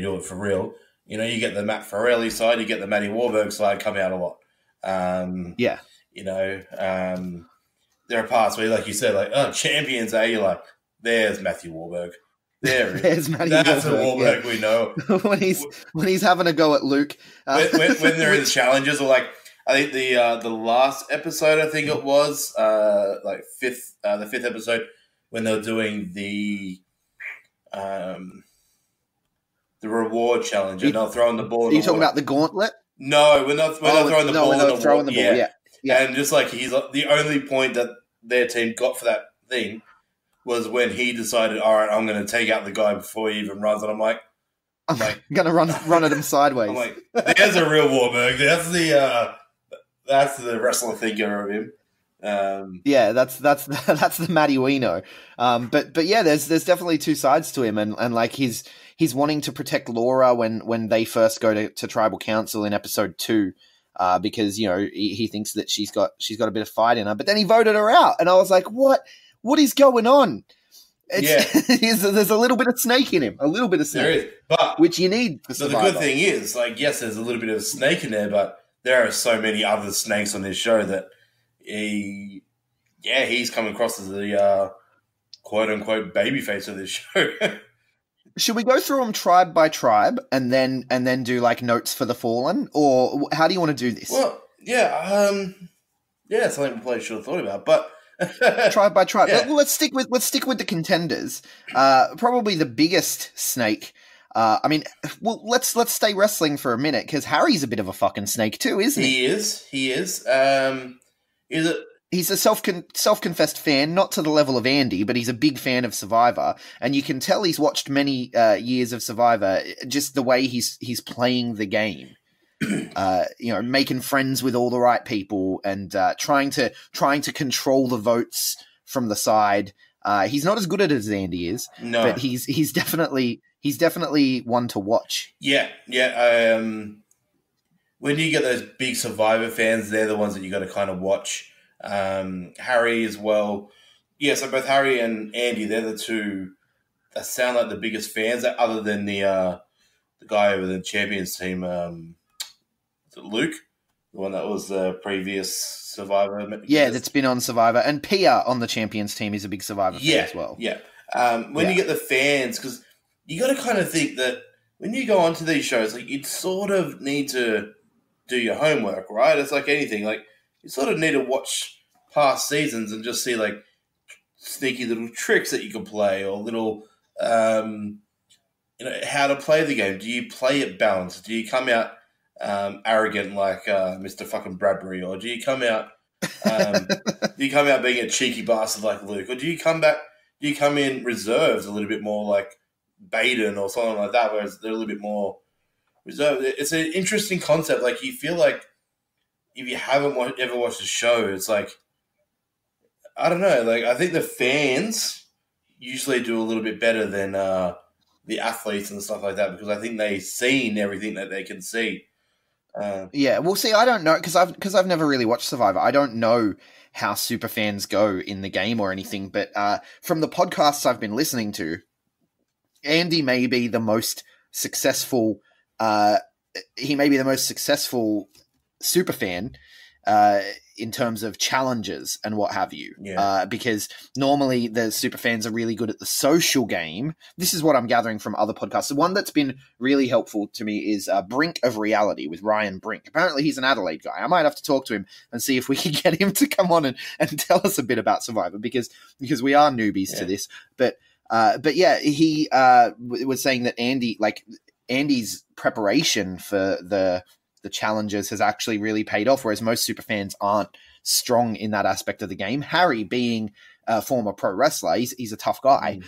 do it for real. You get the Matt Farrelly side, you get the Matty Wahlberg side come out a lot. Yeah. There are parts where, like you said, champions. You're like, there's Matthew Wahlberg. There's Matty That's Wahlberg, a Wahlberg we know. when he's having a go at Luke. When they're in the challenges, or like I think the last episode, I think it was the fifth episode when they were doing the reward challenge and they're throwing the ball. Are you talking about the gauntlet? No, we're not throwing the ball. When they're throwing the ball. Yeah. And just like he's the only point that their team got for that thing was when he decided, all right, I'm going to take out the guy before he even runs. And I'm like going to run at him sideways. I'm like, there's a real Wahlberg. That's the wrestler figure of him. That's the Matty we know. But yeah, there's definitely two sides to him, and like he's wanting to protect Laura when they first go to tribal council in episode 2. Because he thinks that she's got a bit of fight in her, but then he voted her out, and I was like, what is going on? There's a little bit of snake in him, There is, but which you need. So the good thing is, yes, there's a little bit of snake in there, but there are so many other snakes on this show that he's come across as the quote unquote babyface of this show. Should we go through them tribe by tribe and then do like notes for the fallen, or how do you want to do this? Well, something we probably should have thought about, but tribe by tribe. Yeah. Let's stick with the contenders. Probably the biggest snake. Let's stay wrestling for a minute because Harry's a bit of a fucking snake too, isn't he? He is. He's a self-confessed fan, not to the level of Andy, but he's a big fan of Survivor, and you can tell he's watched many years of Survivor. Just the way he's playing the game, making friends with all the right people and trying to control the votes from the side. He's not as good at it as Andy is, but he's definitely one to watch. Yeah. When you get those big Survivor fans, they're the ones that you got to kind of watch. Harry as well. Yeah, so both Harry and Andy, they're the two that sound like the biggest fans, other than the guy over the Champions team. Is it Luke? The one that was the previous Survivor? Yeah, that's been on Survivor. And Pia on the Champions team is a big Survivor fan as well. Yeah. When you get the fans, because you got to kind of think that when you go onto these shows, you sort of need to do your homework, right? It's like anything. You sort of need to watch past seasons and just see sneaky little tricks that you can play, or little how to play the game. Do you play it balanced? Do you come out arrogant like Mr. fucking Bradbury, or do you come out being a cheeky bastard like Luke, or do you come in reserved a little bit more like Baden or something like that, whereas they're a little bit more reserved? It's an interesting concept. You feel like if you haven't ever watched the show, it's I don't know. I think the fans usually do a little bit better than the athletes and stuff like that, because I think they've seen everything that they can see. Yeah, well, see, I don't know because I've never really watched Survivor. I don't know how super fans go in the game or anything, but from the podcasts I've been listening to, Andy may be the most successful. He may be the most successful super fan in terms of challenges and what have you. Yeah. Because normally the super fans are really good at the social game. This is what I'm gathering from other podcasts. The one that's been really helpful to me is Brink of Reality with Ryan Brink. Apparently he's an Adelaide guy. I might have to talk to him and see if we can get him to come on and tell us a bit about Survivor because we are newbies to this. But yeah, he was saying that Andy's preparation for the challenges has actually really paid off, whereas most super fans aren't strong in that aspect of the game. Harry, being a former pro wrestler, he's a tough guy.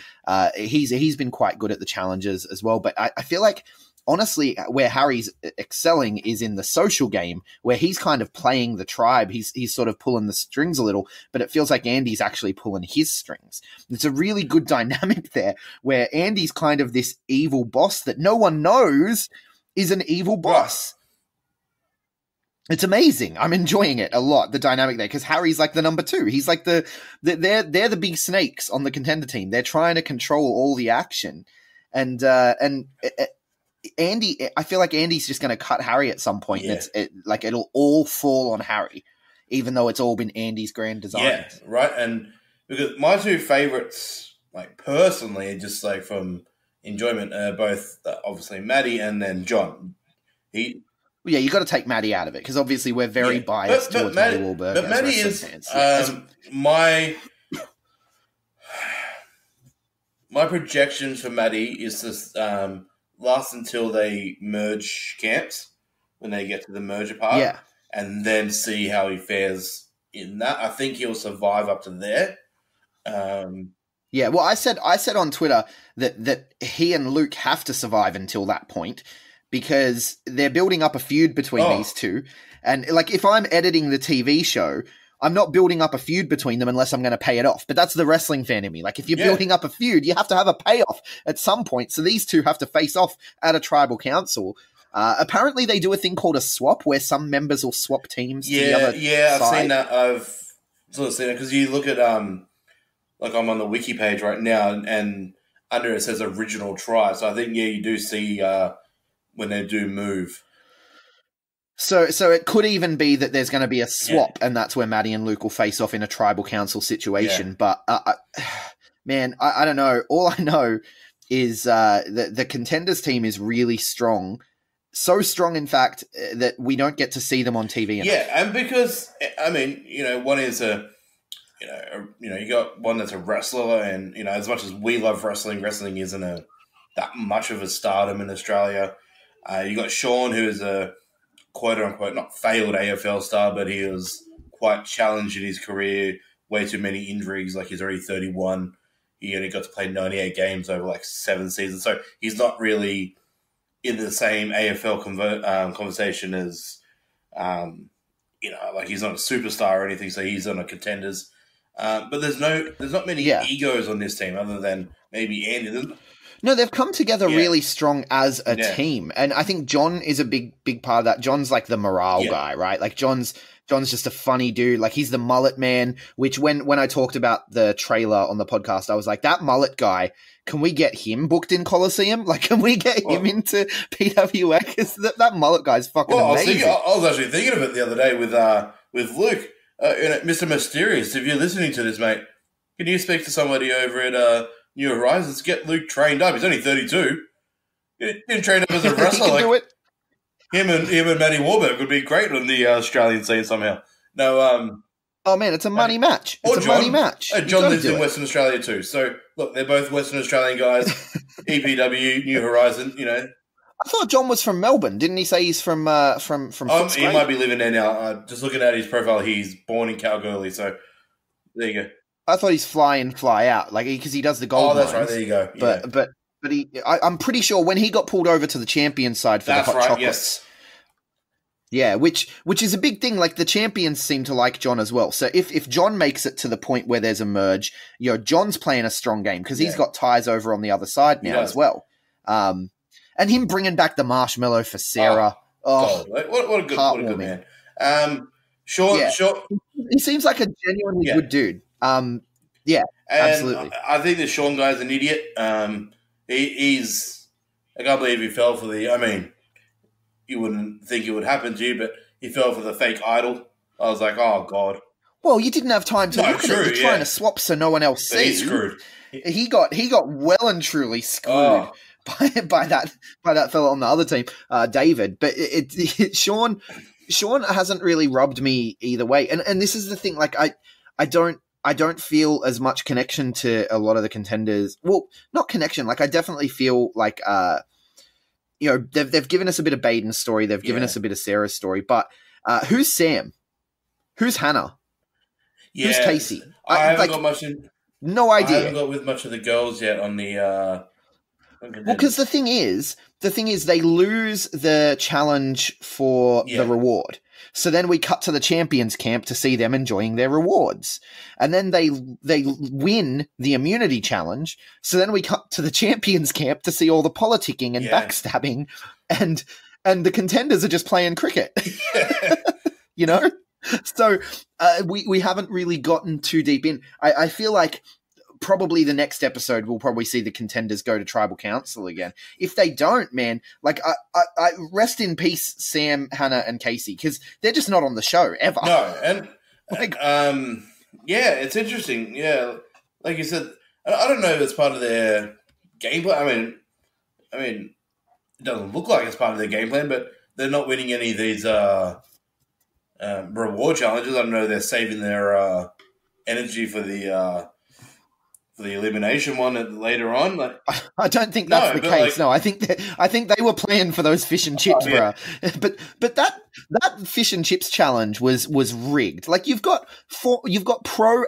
He's been quite good at the challenges as well. But I feel like, honestly, where Harry's excelling is in the social game, where he's kind of playing the tribe. He's sort of pulling the strings a little, but it feels like Andy's actually pulling his strings. It's a really good dynamic there, where Andy's kind of this evil boss that no one knows is an evil boss. It's amazing. I'm enjoying it a lot, the dynamic there, because Harry's like the number 2. He's like they're the big snakes on the contender team. They're trying to control all the action. And Andy, I feel like Andy's just going to cut Harry at some point. Yeah. It'll all fall on Harry, even though it's all been Andy's grand design. Yeah, right. And because my 2 favorites, like personally, just like from enjoyment, are both obviously Matty and then John. Yeah, you got to take Matty out of it because obviously we're very biased towards Matty Wahlberg. But Matty is my projections for Matty is to last until they merge camps when they get to the merger part, and then see how he fares in that. I think he'll survive up to there. Yeah, well, I said on Twitter that he and Luke have to survive until that point, because they're building up a feud between these two. And like, if I'm editing the TV show, I'm not building up a feud between them unless I'm going to pay it off. But that's the wrestling fan in me. Like, if you're building up a feud, you have to have a payoff at some point. So these two have to face off at a tribal council. Apparently they do a thing called a swap where some members will swap teams to the other I've side. seen that. I've sort of seen it because you look at, like I'm on the wiki page right now and under it says original tribe. So I think, you do see when they do move. So it could even be that there's going to be a swap, and that's where Matty and Luke will face off in a tribal council situation. But, man, I don't know. All I know is the contenders team is really strong. So strong, in fact, that we don't get to see them on TV enough. Yeah, and because, I mean, one is you got one that's a wrestler, and, as much as we love wrestling, wrestling isn't that much of a stardom in Australia. You got Sean, who is a quote-unquote, not failed AFL star, but he was quite challenged in his career, way too many injuries, like he's already 31. He only got to play 98 games over, 7 seasons. So he's not really in the same AFL conversation as, he's not a superstar or anything, so he's on a contenders. But there's not many egos on this team other than maybe Andy. No, they've come together really strong as a team. And I think John is a big part of that. John's like the morale guy, right? Like John's just a funny dude. Like, he's the mullet man, which when I talked about the trailer on the podcast, I was like, that mullet guy, can we get him booked in Colosseum? Like, can we get him into PWA? Because that mullet guy's fucking amazing. I was actually thinking of it the other day with Luke, Mr. Mysterious. If you're listening to this, mate, can you speak to somebody over at New Horizons? Get Luke trained up. He's only 32. He didn't train up as a wrestler. Do it. Him and Matty Wahlberg would be great on the Australian scene somehow. No, oh man, it's a money match. It's a money match. John lives in Western Australia too. So look, they're both Western Australian guys. EPW, New Horizon. I thought John was from Melbourne. Didn't he say he's from Footscray? He might be living there now. Just looking at his profile, he's born in Kalgoorlie. So there you go. I thought he's fly in, fly out, because he does the gold mines. Oh, that's right. There you go. Yeah. But I'm pretty sure when he got pulled over to the champion side for the hot chocolates. Yes. Yeah, which is a big thing. Like, the champions seem to like John as well. So if John makes it to the point where there's a merge, John's playing a strong game because he's got ties over on the other side now as well. And him bringing back the marshmallow for Sarah. Oh, God, like what a good man. Sean, Yeah. Sean, he seems like a genuinely Yeah. good dude. Yeah, and absolutely. I think this Sean guy's an idiot. He's I can't believe he fell for the. I mean, you wouldn't think it would happen to you, but he fell for the fake idol. I was like, oh God. Well, you didn't have time to No, look true, at it. You're trying yeah. to swap so no one else But he's sees. screwed. He got well and truly screwed Oh. by that fella on the other team, David. But Sean hasn't really rubbed me either way. And this is the thing. Like I don't feel as much connection to a lot of the contenders. Well, not connection. Like I definitely feel like they've given us a bit of Baden's story. They've given us a bit of Sarah's story. But who's Sam? Who's Hannah? Yeah, Who's Casey? I haven't got much. No I idea. haven't got with much of the girls yet on the. Well, because the thing is, they lose the challenge for the reward. So then we cut to the champions camp to see them enjoying their rewards. And then they win the immunity challenge. So then we cut to the champions camp to see all the politicking and backstabbing, and the contenders are just playing cricket. You know? So we haven't really gotten too deep in. I feel like probably the next episode we'll probably see the contenders go to tribal council again. If they don't, man, like I rest in peace, Sam, Hannah, and Casey, because they're just not on the show ever. No, and like, it's interesting. Yeah, like you said, I don't know if it's part of their gameplay. I mean, it doesn't look like it's part of their game plan, but they're not winning any of these reward challenges. I don't know. They're saving their energy for the elimination one later on. Like, I don't think that's the case. No, I think they were playing for those fish and chips, bro. But that fish and chips challenge was rigged. Like you've got pro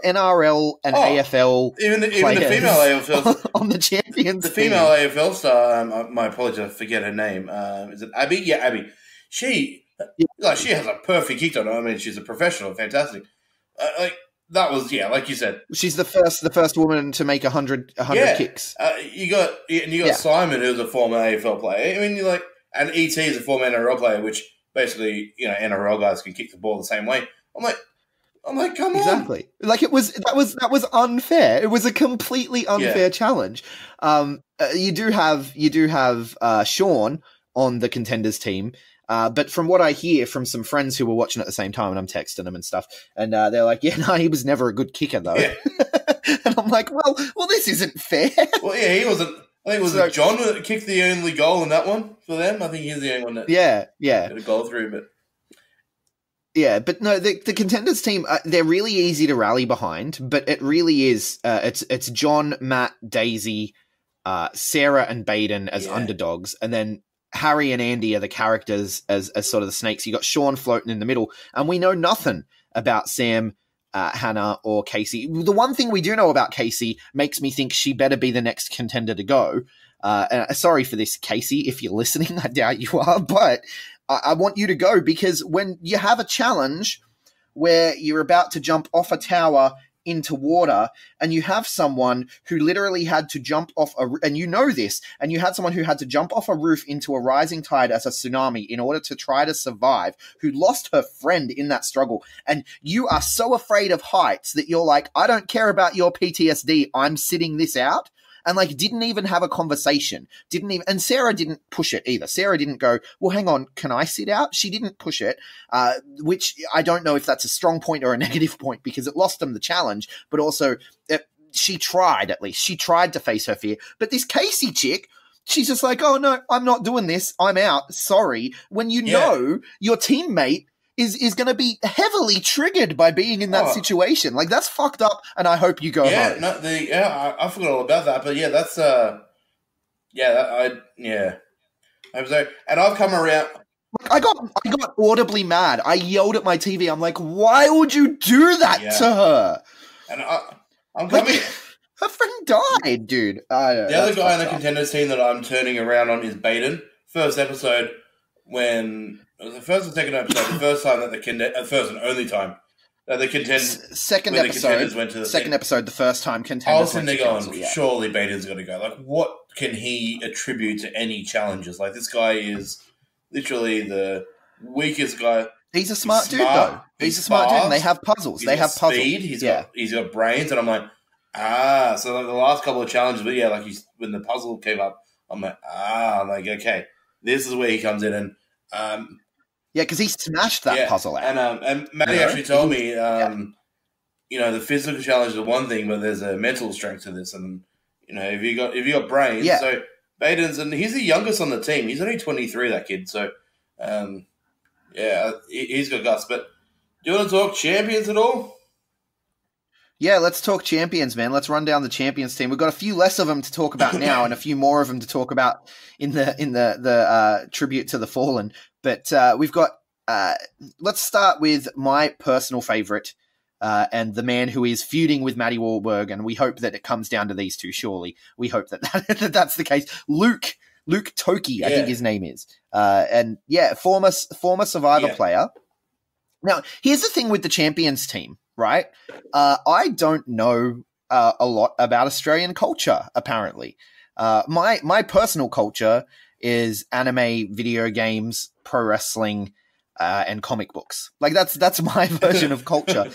NRL and AFL, even the female AFL on the champions. The female AFL star. My apologies, I forget her name. Is it Abby? Yeah, Abby. She has a perfect kick on her. I mean, she's a professional, fantastic. That was, like you said. She's the first woman to make 100 kicks. You got Simon, who's a former AFL player. I mean, and ET is a former NRL player, which basically, NRL guys can kick the ball the same way. I'm like, come on. Exactly. Like that was unfair. It was a completely unfair challenge. You do have Sean on the contenders team. But from what I hear from some friends who were watching at the same time, and I'm texting them and stuff, and they're like, he was never a good kicker, though. Yeah. And I'm like, well, this isn't fair. Well, yeah, he wasn't. I think it was John that kicked the only goal in that one for them. I think he's the only one that got a goal through. But yeah, but no, the contenders team, they're really easy to rally behind, but it really is, it's John, Matt, Daisy, Sarah and Baden as underdogs, and then Harry and Andy are the characters as sort of the snakes. You got Sean floating in the middle, and we know nothing about Sam, Hannah, or Casey. The one thing we do know about Casey makes me think she better be the next contender to go. Sorry for this, Casey, if you're listening. I doubt you are, but I want you to go, because when you have a challenge where you're about to jump off a tower into water, and you have someone who literally had to jump off and you know this, and you had someone who had to jump off a roof into a rising tide as a tsunami in order to try to survive, who lost her friend in that struggle, and you are so afraid of heights that you're like, I don't care about your PTSD, I'm sitting this out. And didn't even have a conversation. And Sarah didn't push it either. Sarah didn't go, well, hang on, can I sit out? She didn't push it, which I don't know if that's a strong point or a negative point, because it lost them the challenge, but also she tried, at least. She tried to face her fear. But this Casey chick, she's just like, oh no, I'm not doing this. I'm out. Sorry. When you know your teammate is going to be heavily triggered by being in that situation. Like, that's fucked up, and I hope you go home. I forgot all about that, but that's I'm sorry. And I've come around. I got audibly mad. I yelled at my TV. I'm like, why would you do that to her? And I'm coming. Her friend died, dude. The other guy on the contenders team that I'm turning around on is Baden. First episode when. It was the first and second episode. The first time that the first and only time that the contenders. Second episode. The first time contenders. I was sitting there going, surely Baden's got to go. Like, what can he attribute to any challenges? Like, this guy is literally the weakest guy. He's a smart dude, though. He's a smart dude, and they have puzzles. They have puzzles. Speed. He's got brains, and I'm like, so like the last couple of challenges, but yeah, like when the puzzle came up, I'm like, okay, this is where he comes in, and yeah, because he smashed that puzzle out. And Matty actually told me, the physical challenge is one thing, but there's a mental strength to this, and if you got brains, so Baden's, and he's the youngest on the team. He's only 23, that kid. So, he's got guts. But do you want to talk champions at all? Yeah, let's talk champions, man. Let's run down the champions team. We've got a few less of them to talk about now, and a few more of them to talk about in the tribute to the fallen. But we've got. Let's start with my personal favorite, and the man who is feuding with Matty Wahlberg, and we hope that it comes down to these two. Surely, we hope that that's the case. Luke Toki, I think his name is, and former Survivor player. Now, here's the thing with the champions team. Right? I don't know a lot about Australian culture, apparently. My personal culture is anime, video games, pro wrestling, and comic books. Like that's my version of culture.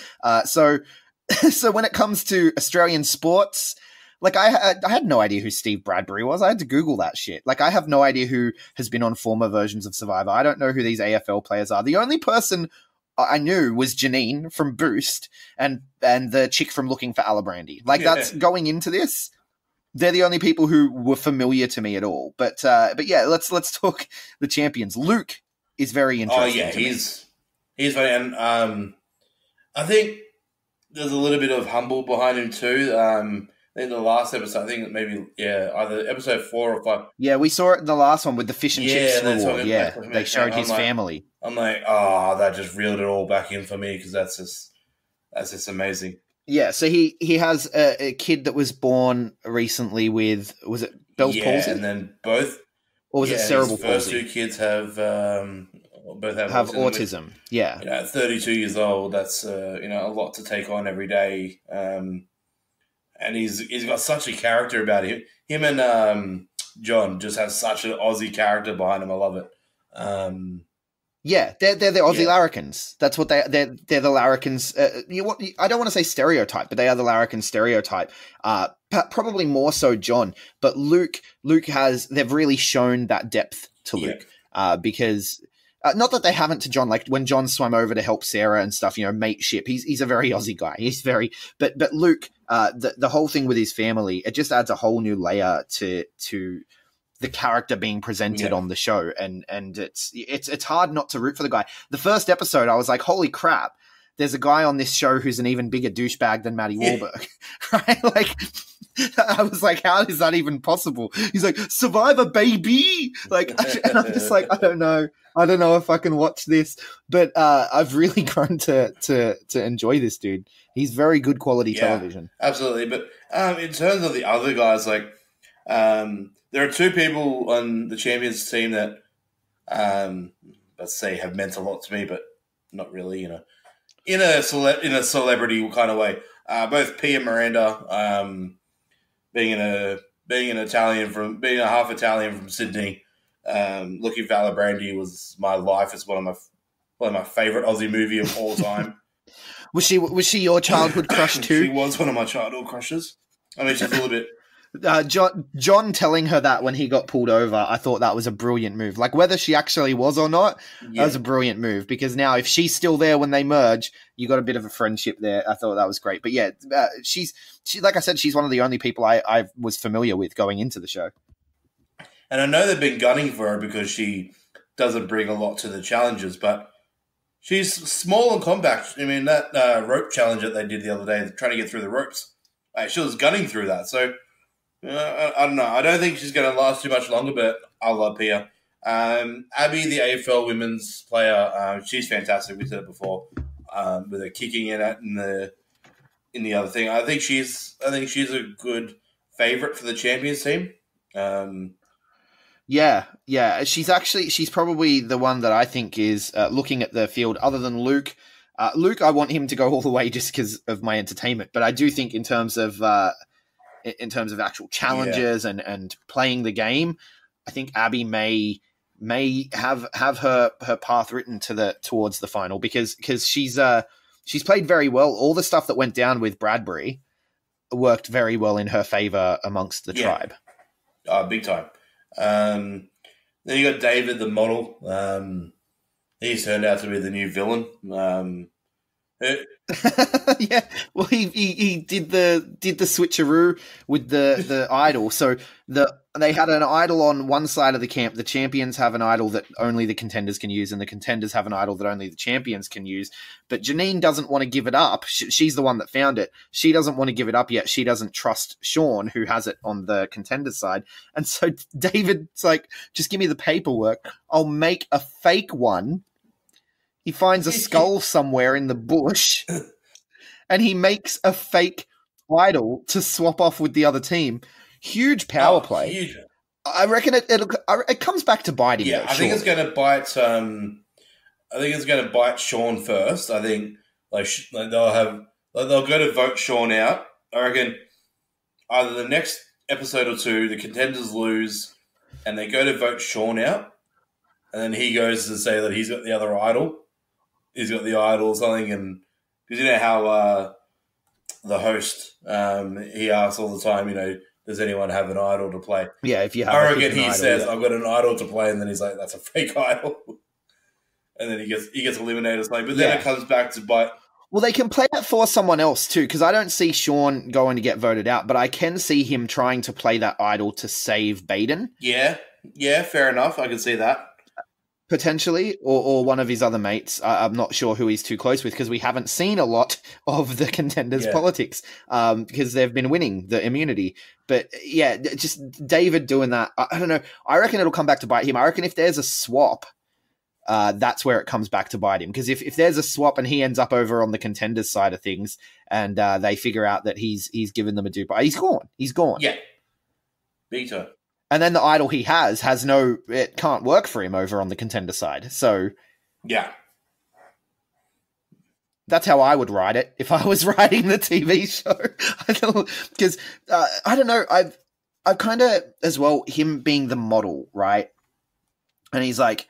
So when it comes to Australian sports, like I had no idea who Steve Bradbury was. I had to Google that shit. Like I have no idea who has been on former versions of Survivor. I don't know who these AFL players are. The only person I knew was Janine from Boost and the chick from Looking for Alibrandi. Like that's going into this. They're the only people who were familiar to me at all. But yeah, let's talk the champions. Luke is very interesting. Oh yeah, he's funny, and I think there's a little bit of humble behind him too. I think the last episode, I think maybe either episode 4 or 5. Yeah, we saw it in the last one with the fish and chips reward. Yeah, they showed his family. I'm like, that just reeled it all back in for me because that's just amazing. Yeah, so he has a kid that was born recently with, was it Bell's palsy? And then both, or was it cerebral palsy? First 2 kids have both have autism. At 32 years old, that's a lot to take on every day. And he's got such a character about him. Him and John just have such an Aussie character behind him. I love it. They're the Aussie larrikins. That's what they're the larrikins. I don't want to say stereotype, but they are the larrikin stereotype. Probably more so John, but Luke they've really shown that depth to Luke because. Not that they haven't to John, like when John swam over to help Sarah and stuff, mateship. He's a very Aussie guy. He's very, but Luke, the whole thing with his family, it just adds a whole new layer to the character being presented on the show, and it's hard not to root for the guy. The first episode, I was like, holy crap, there's a guy on this show who's an even bigger douchebag than Matty Wahlberg, right? Like. I was like, how is that even possible? He's like, Survivor, baby! Like, and I'm just like, I don't know if I can watch this, but I've really grown to enjoy this dude. He's very good quality television. Absolutely, but in terms of the other guys, like, there are 2 people on the Champions team that, let's say, have meant a lot to me, but not really, in a celebrity kind of way. Both P and Miranda, being a half Italian from Sydney, Looking for Alibrandi was my life. It's one of my favorite Aussie movie of all time. Was she your childhood crush too? She was one of my childhood crushes. I mean, she's a little bit. John telling her that when he got pulled over, I thought that was a brilliant move. Like whether she actually was or not, that was a brilliant move because now if she's still there when they merge, you got a bit of a friendship there. I thought that was great. But yeah, she like I said, she's one of the only people I was familiar with going into the show. And I know they've been gunning for her because she doesn't bring a lot to the challenges, but she's small and compact. I mean, that rope challenge that they did the other day, trying to get through the ropes, she was gunning through that. So. I don't know. I don't think she's going to last too much longer, but I love Pia. Abby, the AFL women's player, she's fantastic. We said it before, with her kicking in the other thing. I think she's a good favourite for the Champions team. She's probably the one that I think is looking at the field other than Luke. Luke, I want him to go all the way just because of my entertainment, but I do think in terms of actual challenges and playing the game, I think Abby may may have her path written towards the final because she's played very well. All the stuff that went down with Bradbury worked very well in her favor amongst the tribe. Big time. Then you got David, the model. He's turned out to be the new villain. Yeah, well, he did the switcheroo with the idol. So they had an idol on one side of the camp. The champions have an idol that only the contenders can use, and the contenders have an idol that only the champions can use. But Janine doesn't want to give it up. She's the one that found it. She doesn't want to give it up yet. She doesn't trust Sean, who has it on the contenders side. And so David's like, just give me the paperwork. I'll make a fake one. He finds a skull somewhere in the bush, and he makes a fake idol to swap off with the other team. Huge power play. Huge. I reckon it comes back to bite him. Yeah, I think it's going to bite. I think it's going to bite Sean first. I think they'll go to vote Sean out. I reckon either the next episode or two, the contenders lose, and they go to vote Sean out, and then he goes to say that he's got the other idol. He's got the idol or something, and because you know how the host he asks all the time, does anyone have an idol to play? Yeah, if you have, I reckon he says, "I've got an idol to play," and then he's like, "That's a fake idol," and then he gets eliminated or something. But then it comes back to bite. Well, they can play that for someone else too, because I don't see Sean going to get voted out, but I can see him trying to play that idol to save Baden. Yeah, fair enough. I can see that. Potentially, or one of his other mates. I'm not sure who he's too close with because we haven't seen a lot of the contenders' politics because they've been winning the immunity. But yeah, just David doing that. I don't know. I reckon it'll come back to bite him. I reckon if there's a swap, that's where it comes back to bite him. Because if there's a swap and he ends up over on the contenders' side of things and they figure out that he's given them a dupe, he's gone. He's gone. Yeah. Big time. And then the idol he has it can't work for him over on the contender side. So, yeah. That's how I would write it if I was writing the TV show. Because, I don't know, I've kind of, as well, him being the model, right? And he's like,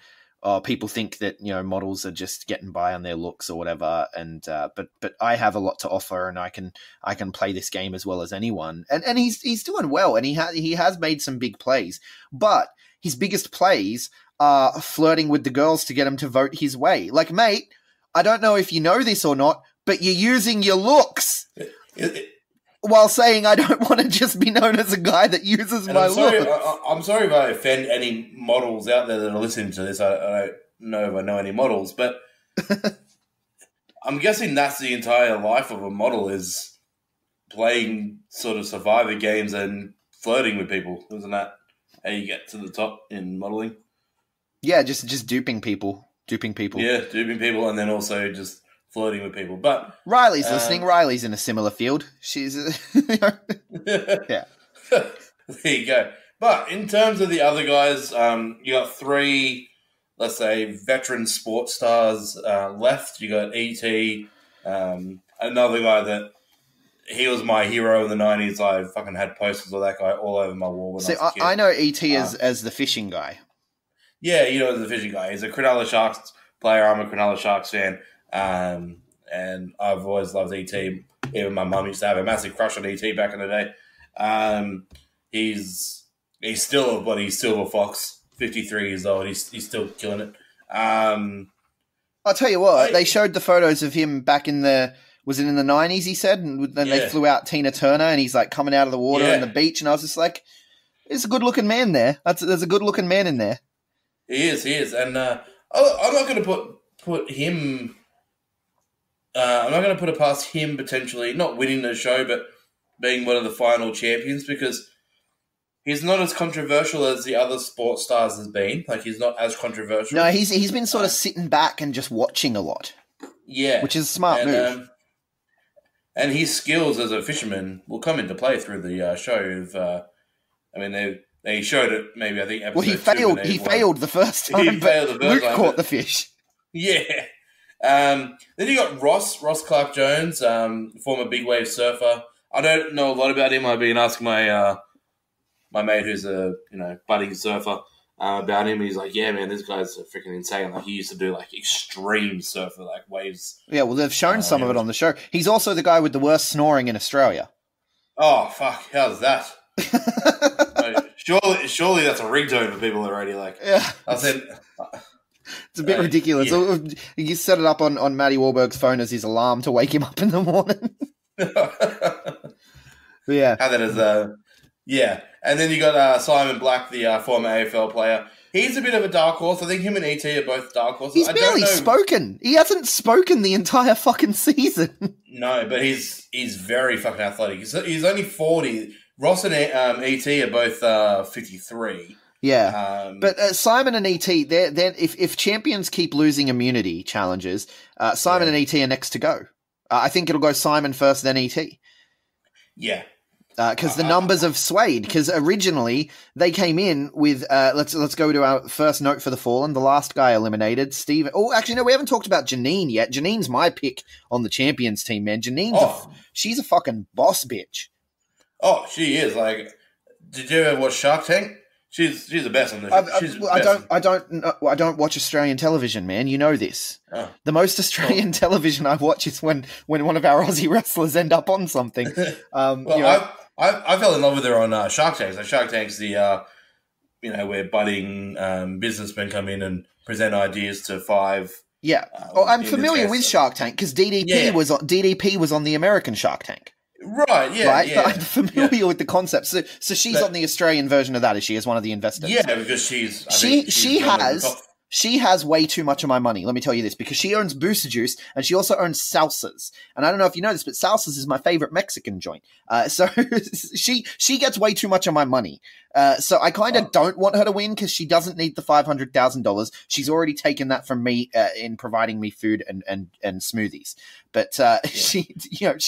oh, people think that, models are just getting by on their looks or whatever. And, but I have a lot to offer and I can play this game as well as anyone. And he's doing well. And he has made some big plays, but his biggest plays are flirting with the girls to get him to vote his way. Like, mate, I don't know if you know this or not, but you're using your looks while saying I don't want to just be known as a guy that uses my looks. I'm sorry if I offend any models out there that are listening to this. I don't know if I know any models, but I'm guessing that's the entire life of a model is playing sort of survivor games and flirting with people. Isn't that how you get to the top in modeling? Yeah, just duping people. Yeah, duping people and then also just flirting with people. But Riley's listening. Riley's in a similar field. She's yeah. There you go. But in terms of the other guys, you got three, let's say, veteran sports stars left. You got E.T., another guy that he was my hero in the 90s. I fucking had posters of that guy all over my wall when I was a kid. I know E.T. as the fishing guy. Yeah, the fishing guy. He's a Cronulla Sharks player. I'm a Cronulla Sharks fan. And I've always loved E.T. Even my mum used to have a massive crush on E.T. back in the day. He's still a bloody silver fox, 53 years old. He's still killing it. I'll tell you what, they showed the photos of him back in was it in the 90s, he said? And then they flew out Tina Turner and he's like coming out of the water on the beach. And I was just like, there's a good looking man there. There's a good looking man in there. He is. And I'm not going to put him... I'm not going to put it past him potentially not winning the show, but being one of the final champions because he's not as controversial as the other sports stars has been. Like, he's not as controversial. No, he's been sort of sitting back and just watching a lot. Yeah. Which is a smart move. And his skills as a fisherman will come into play through the show. They showed it maybe, I think, episode 2. Well, he failed the first time, but Luke caught the fish. Yeah. Then you got Ross Clark-Jones, former big wave surfer. I don't know a lot about him. I've been asking my mate who's a budding surfer. about him. He's like, yeah, man, this guy's freaking insane. Like, he used to do like extreme surf for like waves. Yeah, well, they've shown some of it on the show. He's also the guy with the worst snoring in Australia. Oh fuck! How's that? Surely that's a ringtone for people already. Like, Yeah. I said, It's a bit ridiculous. Yeah. You set it up on Matty Wahlberg's phone as his alarm to wake him up in the morning. Yeah. how that is. Yeah, and then you got Simon Black, the former AFL player. He's a bit of a dark horse. I think him and ET are both dark horses. He's barely spoken. He hasn't spoken the entire fucking season. No, but he's very fucking athletic. He's only 40. Ross and ET are both 53. Yeah, but Simon and ET, they're if champions keep losing immunity challenges, Simon and ET are next to go. I think it'll go Simon first, then ET. Yeah. Because the numbers have swayed. Because originally they came in with let's go to our first note for the Fallen. The last guy eliminated, Steve. Oh, actually, no, we haven't talked about Janine yet. Janine's my pick on the champions team, man. Janine's she's a fucking boss bitch. Oh, she is. Like, did you ever watch Shark Tank? She's the best on the I don't watch Australian television, man. You know this. Oh. The most Australian television I watch is when one of our Aussie wrestlers end up on something. I fell in love with her on Shark Tank. So Shark Tank's the where budding businessmen come in and present ideas to five. Yeah. I'm familiar with Shark Tank because DDP was on the American Shark Tank. Right, yeah. Right? Yeah, but I'm familiar with the concept. So she's on the Australian version of that, is she, as one of the investors? Yeah, because she has way too much of my money, let me tell you this, because she owns Booster Juice and she also owns Salsas. And I don't know if you know this, but Salsas is my favorite Mexican joint. So she gets way too much of my money. So I kind of don't want her to win because she doesn't need the $500,000. She's already taken that from me in providing me food and smoothies. But she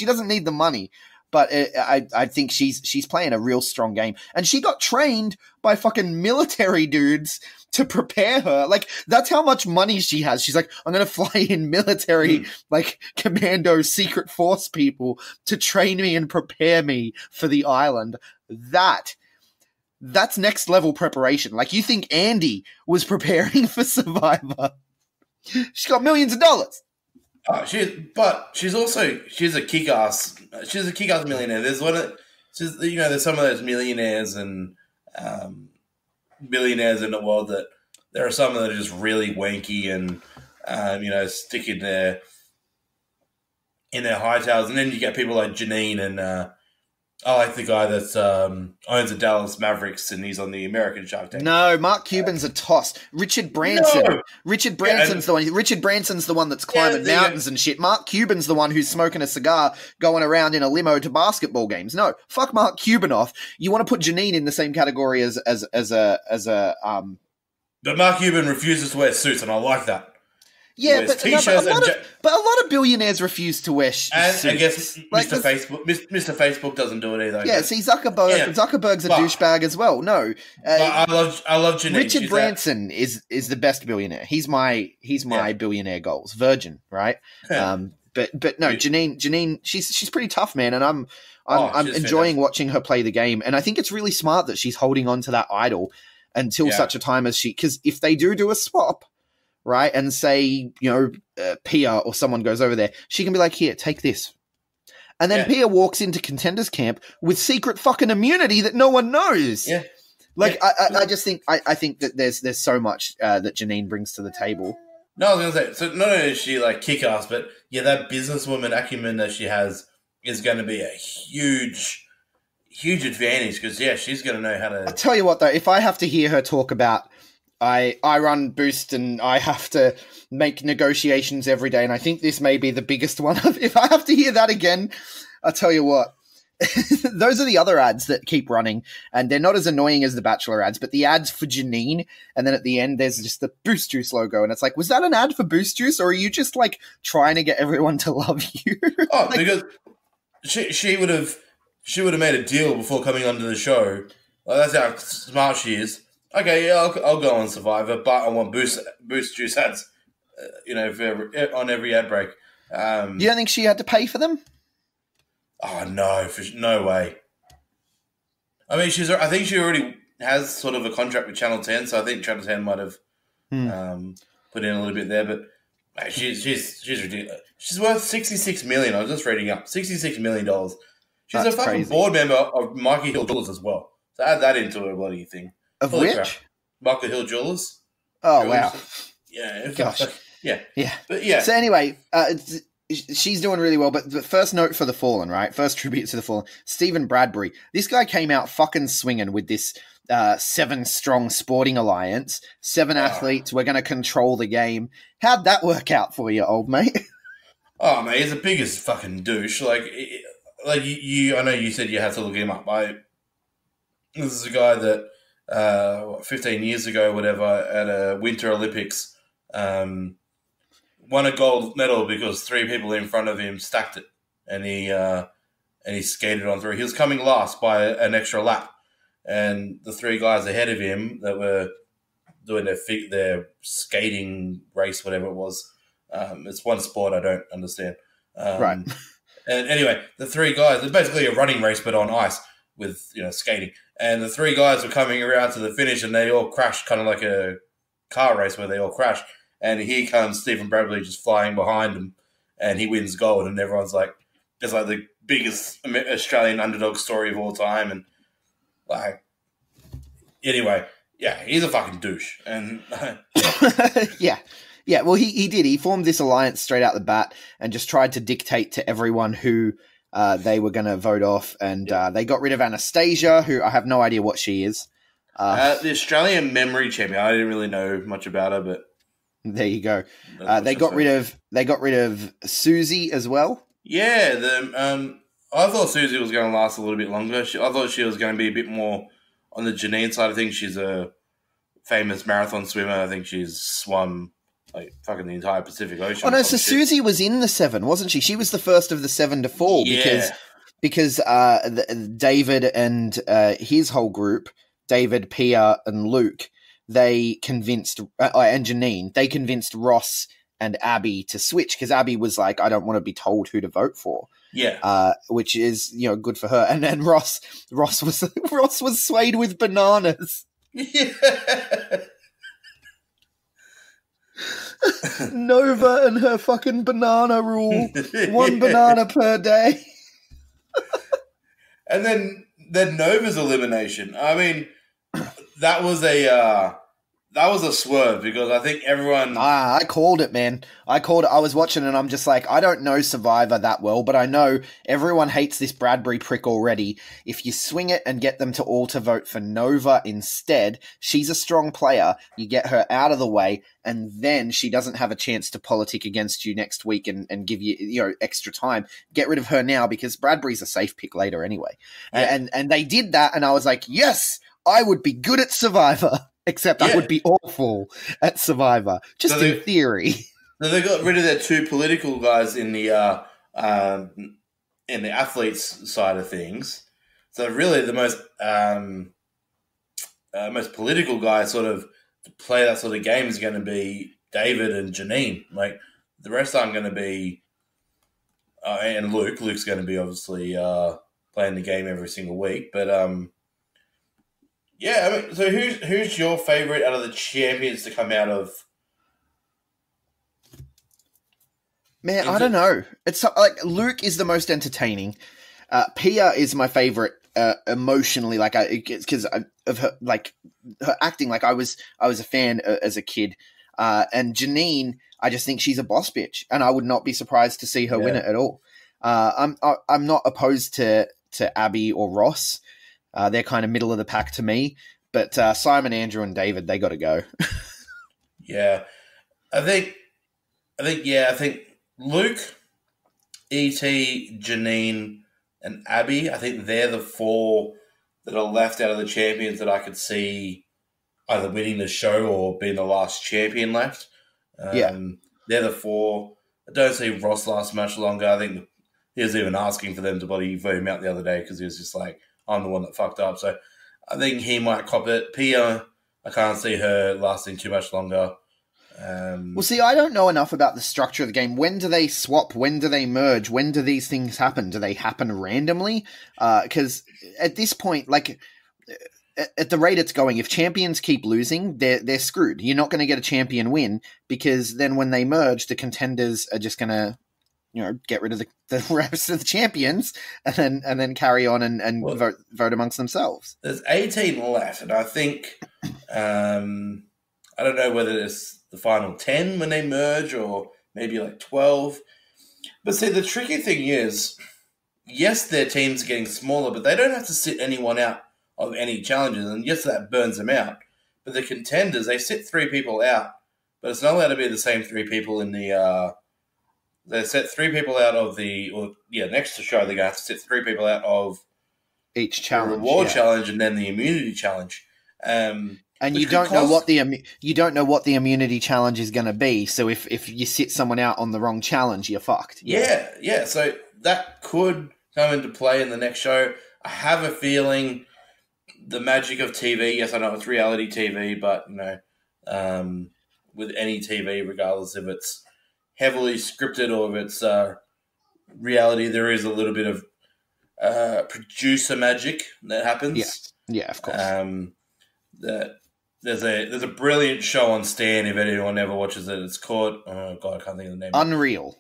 doesn't need the money. But I think she's playing a real strong game. And she got trained by fucking military dudes to prepare her. Like, that's how much money she has. She's like, I'm going to fly in military, like, commando secret force people to train me and prepare me for the island. That's next level preparation. Like, you think Andy was preparing for Survivor. She's got millions of dollars. She's a kick-ass millionaire. There's there's some of those millionaires and billionaires in the world that there are some that are just really wanky and stick in their high tails, and then you get people like Janine and I like the guy that owns the Dallas Mavericks and he's on the American Shark Tank. No, Mark Cuban's a toss. Richard Branson. No. Richard Branson's the one. Richard Branson's the one that's climbing mountains and shit. Mark Cuban's the one who's smoking a cigar, going around in a limo to basketball games. No, fuck Mark Cuban off. You want to put Janine in the same category as a. But Mark Cuban refuses to wear suits, and I like that. Yeah, but a lot of billionaires refuse to wear suits. And I guess Mr. Facebook doesn't do it either. Yeah, see, Zuckerberg's a douchebag as well. No, I love Janine. Richard Branson is the best billionaire. He's my billionaire goals. Virgin, right? Yeah. But no, Janine, she's pretty tough, man, and I'm enjoying watching her play the game, and I think it's really smart that she's holding on to that idol until such a time as because if they do a swap. Right, and say, Pia or someone goes over there, she can be like, here, take this. And then Pia walks into contenders camp with secret fucking immunity that no one knows. Yeah. Like, I just think, I think that there's so much that Janine brings to the table. No, I was going to say, so not only is she like kick-ass, but that businesswoman acumen that she has is going to be a huge advantage because, she's going to know how to... I'll tell you what, though, if I have to hear her talk about I run Boost and I have to make negotiations every day, and I think this may be the biggest one. If I have to hear that again, I'll tell you what. Those are the other ads that keep running, and they're not as annoying as the Bachelor ads, but the ads for Janine, and then at the end there's just the Boost Juice logo, and it's like, was that an ad for Boost Juice, or are you just like trying to get everyone to love you? Because she would have made a deal before coming onto the show. That's how smart she is. Okay, I'll go on Survivor, but I want Boost Juice ads, on every ad break. You don't think she had to pay for them? Oh no, no way. I mean, I think she already has sort of a contract with Channel 10, so I think Channel 10 might have put in a little bit there. But mate, she's ridiculous. She's worth $66 million. I was just reading up $66 million. She's That's a fucking crazy. board member of Michael Hill Jewelers as well. So add that into a bloody thing. Of Holy which? crap. Michael Hill Jewelers. Oh, Jewelers. wow. Yeah. Gosh. Yeah. Yeah. But yeah. So anyway, she's doing really well. But the first note for the Fallen, right? First tribute to the Fallen. Stephen Bradbury. This guy came out fucking swinging with this 7-strong sporting alliance. 7 athletes. We're going to control the game. How'd that work out for you, old mate? Oh, mate, he's the biggest fucking douche. Like you I know you said you had to look him up. This is a guy that 15 years ago, whatever, at a Winter Olympics, won a gold medal because 3 people in front of him stacked it, and he skated on through. He was coming last by an extra lap, and the 3 guys ahead of him that were doing their skating race, whatever it was. It's one sport I don't understand. Right. And anyway, the 3 guys, it's basically a running race but on ice with, skating. And the 3 guys were coming around to the finish and they all crashed, kind of like a car race where they all crash. And here comes Stephen Bradley just flying behind him and he wins gold. And everyone's like, it's like the biggest Australian underdog story of all time. And like, anyway, yeah, he's a fucking douche. And Yeah. Yeah, well, he did. He formed this alliance straight out the bat and just tried to dictate to everyone who they were going to vote off. And they got rid of Anastasia, who I have no idea what she is. the Australian memory champion. I didn't really know much about her, but there you go. They got rid of Susie as well. Yeah, I thought Susie was going to last a little bit longer. I thought she was going to be a bit more on the Janine side. I think she's a famous marathon swimmer. I think she's swum like fucking the entire Pacific Ocean. Oh no, so Susie was in the 7, wasn't she? She was the first of the 7 to fall because David and his whole group, David, Pia, and Luke, they convinced and Janine, they convinced Ross and Abby to switch because Abby was like, I don't want to be told who to vote for. Yeah, which is good for her. And then Ross was swayed with bananas. Yeah. Nova and her fucking banana rule. 1 banana per day. And then Nova's elimination. I mean, that was a swerve because I think everyone... I called it, man. I called it. I was watching and I'm just like, I don't know Survivor that well, but I know everyone hates this Bradbury prick already. If you swing it and get them to all to vote for Nova instead, she's a strong player. You get her out of the way and then she doesn't have a chance to politic against you next week and give you, extra time. Get rid of her now because Bradbury's a safe pick later anyway. Yeah. And they did that and I was like, yes, I would be good at Survivor. Except I would be awful at Survivor, just in theory. So they got rid of their 2 political guys in the athletes side of things. So really, the most political guy sort of to play that sort of game is going to be David and Janine. Like the rest aren't going to be, and Luke. Luke's going to be obviously playing the game every single week, but. Yeah, I mean, so who's your favourite out of the champions to come out of? Man, I don't know. It's like Luke is the most entertaining. Pia is my favourite emotionally, like because of her, like her acting. Like I was a fan as a kid, and Janine, I just think she's a boss bitch, and I would not be surprised to see her win it at all. I'm not opposed to Abby or Ross. They're kind of middle of the pack to me, but Simon, Andrew, and David, they got to go. Yeah, I think Luke, E.T., Janine, and Abby. I think they're the 4 that are left out of the champions that I could see either winning the show or being the last champion left. They're the 4. I don't see Ross last much longer. I think he was even asking for them to bloody vote him out the other day because he was just like, I'm the one that fucked up. So I think he might cop it. Pia, I can't see her lasting too much longer. Well, see, I don't know enough about the structure of the game. When do they swap? When do they merge? When do these things happen? Do they happen randomly? Because at this point, like, at the rate it's going, if champions keep losing, they're screwed. You're not going to get a champion win because then when they merge, the contenders are just going to, get rid of the rest of the champions and then carry on and vote amongst themselves. There's 18 left, and I think I don't know whether it's the final 10 when they merge or maybe like 12. But see, the tricky thing is, yes, their team's getting smaller, but they don't have to sit anyone out of any challenges, and yes, that burns them out. But the contenders, they sit 3 people out, but it's not allowed to be the same 3 people in the. They set 3 people out of next to show they're going to have to sit 3 people out of each challenge, the reward challenge, and then the immunity challenge. And you don't know what the immunity challenge is going to be. So if you sit someone out on the wrong challenge, you're fucked. Yeah. So that could come into play in the next show. I have a feeling the magic of TV. Yes, I know it's reality TV, but with any TV, regardless if it's heavily scripted or if it's reality, there is a little bit of producer magic that happens. Yeah, of course. There's a brilliant show on Stan, if anyone ever watches it. It's called, oh God, I can't think of the name. Unreal.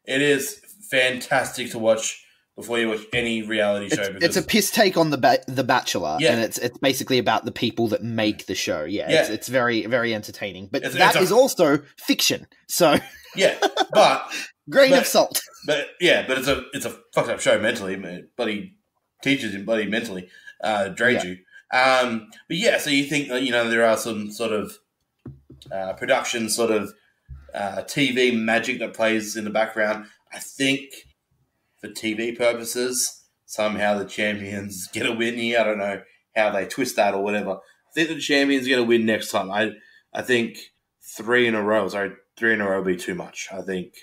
It is fantastic to watch before you watch any reality show. It's a piss take on the Bachelor, and it's basically about the people that make the show. It's very, very entertaining, but that is also fiction. So but grain of salt. But it's a fucked up show mentally. Bloody teaches him bloody mentally, drains you. But so you think that there are some sort of production sort of TV magic that plays in the background. I think for TV purposes, somehow the champions get a win here. I don't know how they twist that or whatever. I think the champions get a win next time. I think 3 in a row. Sorry, 3 in a row would be too much. I think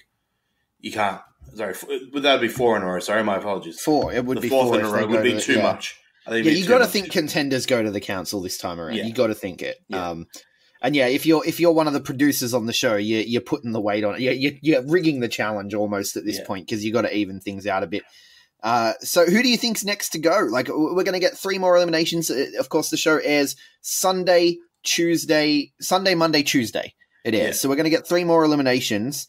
you can't. Sorry, would that be 4 in a row? Sorry, my apologies. 4. It would be 4 4 in a row would be too much. You got to think contenders go to the council this time around. You got to think it. Yeah. And if you're one of the producers on the show, you're putting the weight on it. You're rigging the challenge almost at this point because you got to even things out a bit. So who do you think's next to go? Like we're going to get 3 more eliminations. Of course, the show airs Sunday, Monday, Tuesday. It airs. Yeah. So we're going to get 3 more eliminations.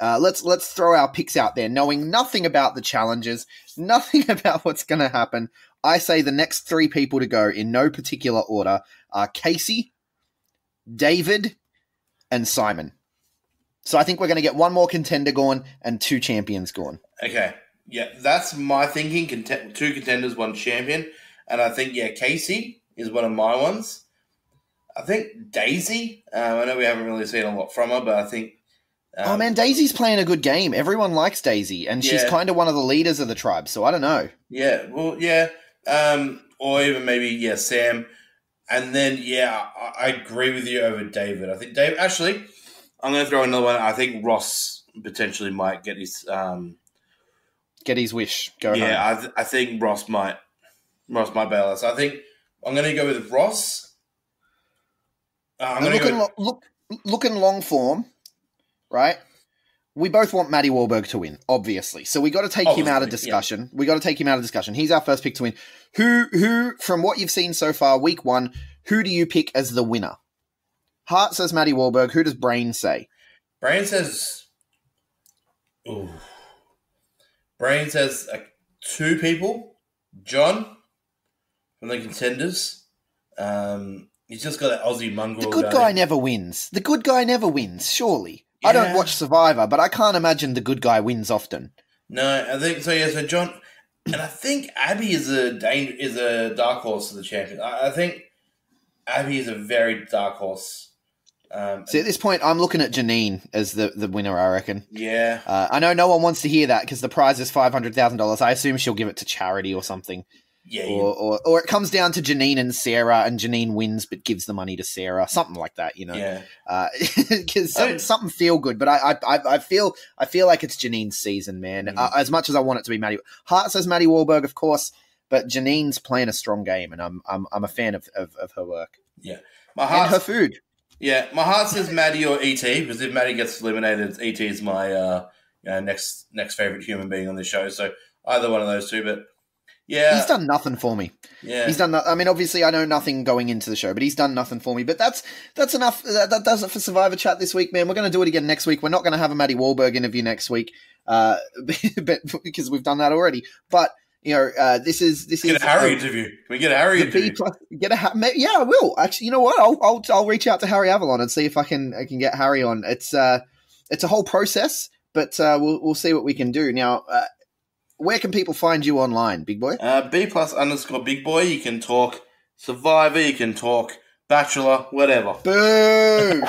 Let's throw our picks out there, knowing nothing about the challenges, nothing about what's going to happen. I say the next 3 people to go in no particular order are Casey, David, and Simon. So I think we're going to get 1 more contender gone and 2 champions gone. Okay. Yeah, that's my thinking. 2 contenders, 1 champion. And I think, Casey is one of my ones. I think Daisy, I know we haven't really seen a lot from her, but I think... oh, man, Daisy's playing a good game. Everyone likes Daisy, and she's kind of one of the leaders of the tribe, so I don't know. Yeah, well, yeah. Or even maybe, Sam. And then, I agree with you over David. I think David... Actually, I'm going to throw another one. I think Ross potentially might get his... get his wish. Go home. Yeah, I think Ross might bail us. I think I'm going to go with Ross. Looking long form, right? We both want Matty Wahlberg to win, obviously. So we got to take him out of discussion. We got to take him out of discussion. He's our first pick to win. Who, from what you've seen so far, week 1, who do you pick as the winner? Heart says Matty Wahlberg. Who does Brain say? Brain says 2 people. John from the contenders. He's just got that Aussie mongrel. The good guy never wins. The good guy never wins, surely. Yeah. I don't watch Survivor, but I can't imagine the good guy wins often. No, I think so. Yeah, so John, and I think Abby is a dark horse for the champion. I think Abby is a very dark horse. See, at this point, I'm looking at Janine as the winner, I reckon. Yeah. I know no one wants to hear that because the prize is $500,000. I assume she'll give it to charity or something. Yeah. Or it comes down to Janine and Sarah, and Janine wins but gives the money to Sarah. Something like that, Yeah. Because something feel good. But I feel like it's Janine's season, man. As much as I want it to be Matty. Hart says Matty Wahlberg, of course, but Janine's playing a strong game, and I'm a fan of her work. Yeah. And her food. Yeah, my heart says Matty or ET, because if Matty gets eliminated, ET is my next favorite human being on this show. So either one of those 2. But Yeah. He's done nothing for me. Yeah. He's done. I mean, obviously, I know nothing going into the show, but he's done nothing for me. But that's enough. That does it for Survivor Chat this week, man. We're going to do it again next week. We're not going to have a Matty Wahlberg interview next week, but because we've done that already. But this is get a Harry interview. Can we get a Harry interview? Yeah, I will. Actually, you know what? I'll reach out to Harry Avalon and see if I can get Harry on. It's a whole process, but we'll see what we can do now. Where can people find you online, big boy? B+_big boy. You can talk Survivor, you can talk Bachelor, whatever. Boo!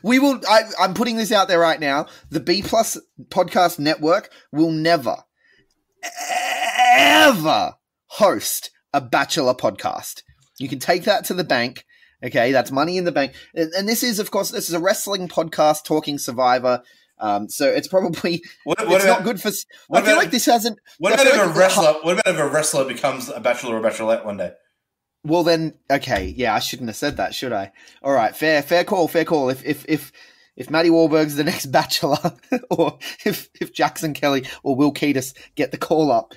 We will. I'm putting this out there right now. The B+ Podcast Network will never, ever host a Bachelor podcast. You can take that to the bank. Okay, that's money in the bank. And this is, of course, a wrestling podcast talking Survivor. So it's probably not good for. I feel like this hasn't. What about if a wrestler becomes a bachelor or a bachelorette one day? Well, then, okay, yeah, I shouldn't have said that, should I? All right, fair call. If Matty Wahlberg's the next Bachelor, or if Jackson Kelly or Will Keatis get the call up,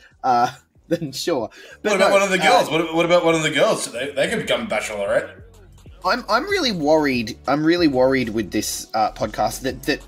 then sure. But what about one of the girls? What about one of the girls? They could become Bachelorette. I'm really worried. I'm really worried with this podcast that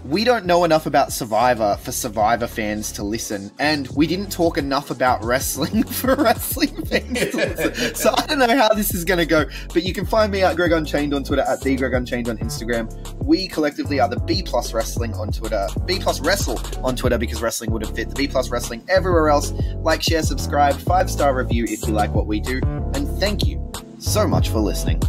we don't know enough about Survivor for Survivor fans to listen, and we didn't talk enough about wrestling for wrestling fans to listen. So I don't know how this is going to go, but you can find me at Greg Unchained on Twitter, at TheGregUnchained on Instagram. We collectively are the B+ Wrestling on Twitter, B+ Wrestle on Twitter, because wrestling would have fit, the B+ Wrestling everywhere else. Like, share, subscribe, 5-star review if you like what we do, and thank you so much for listening.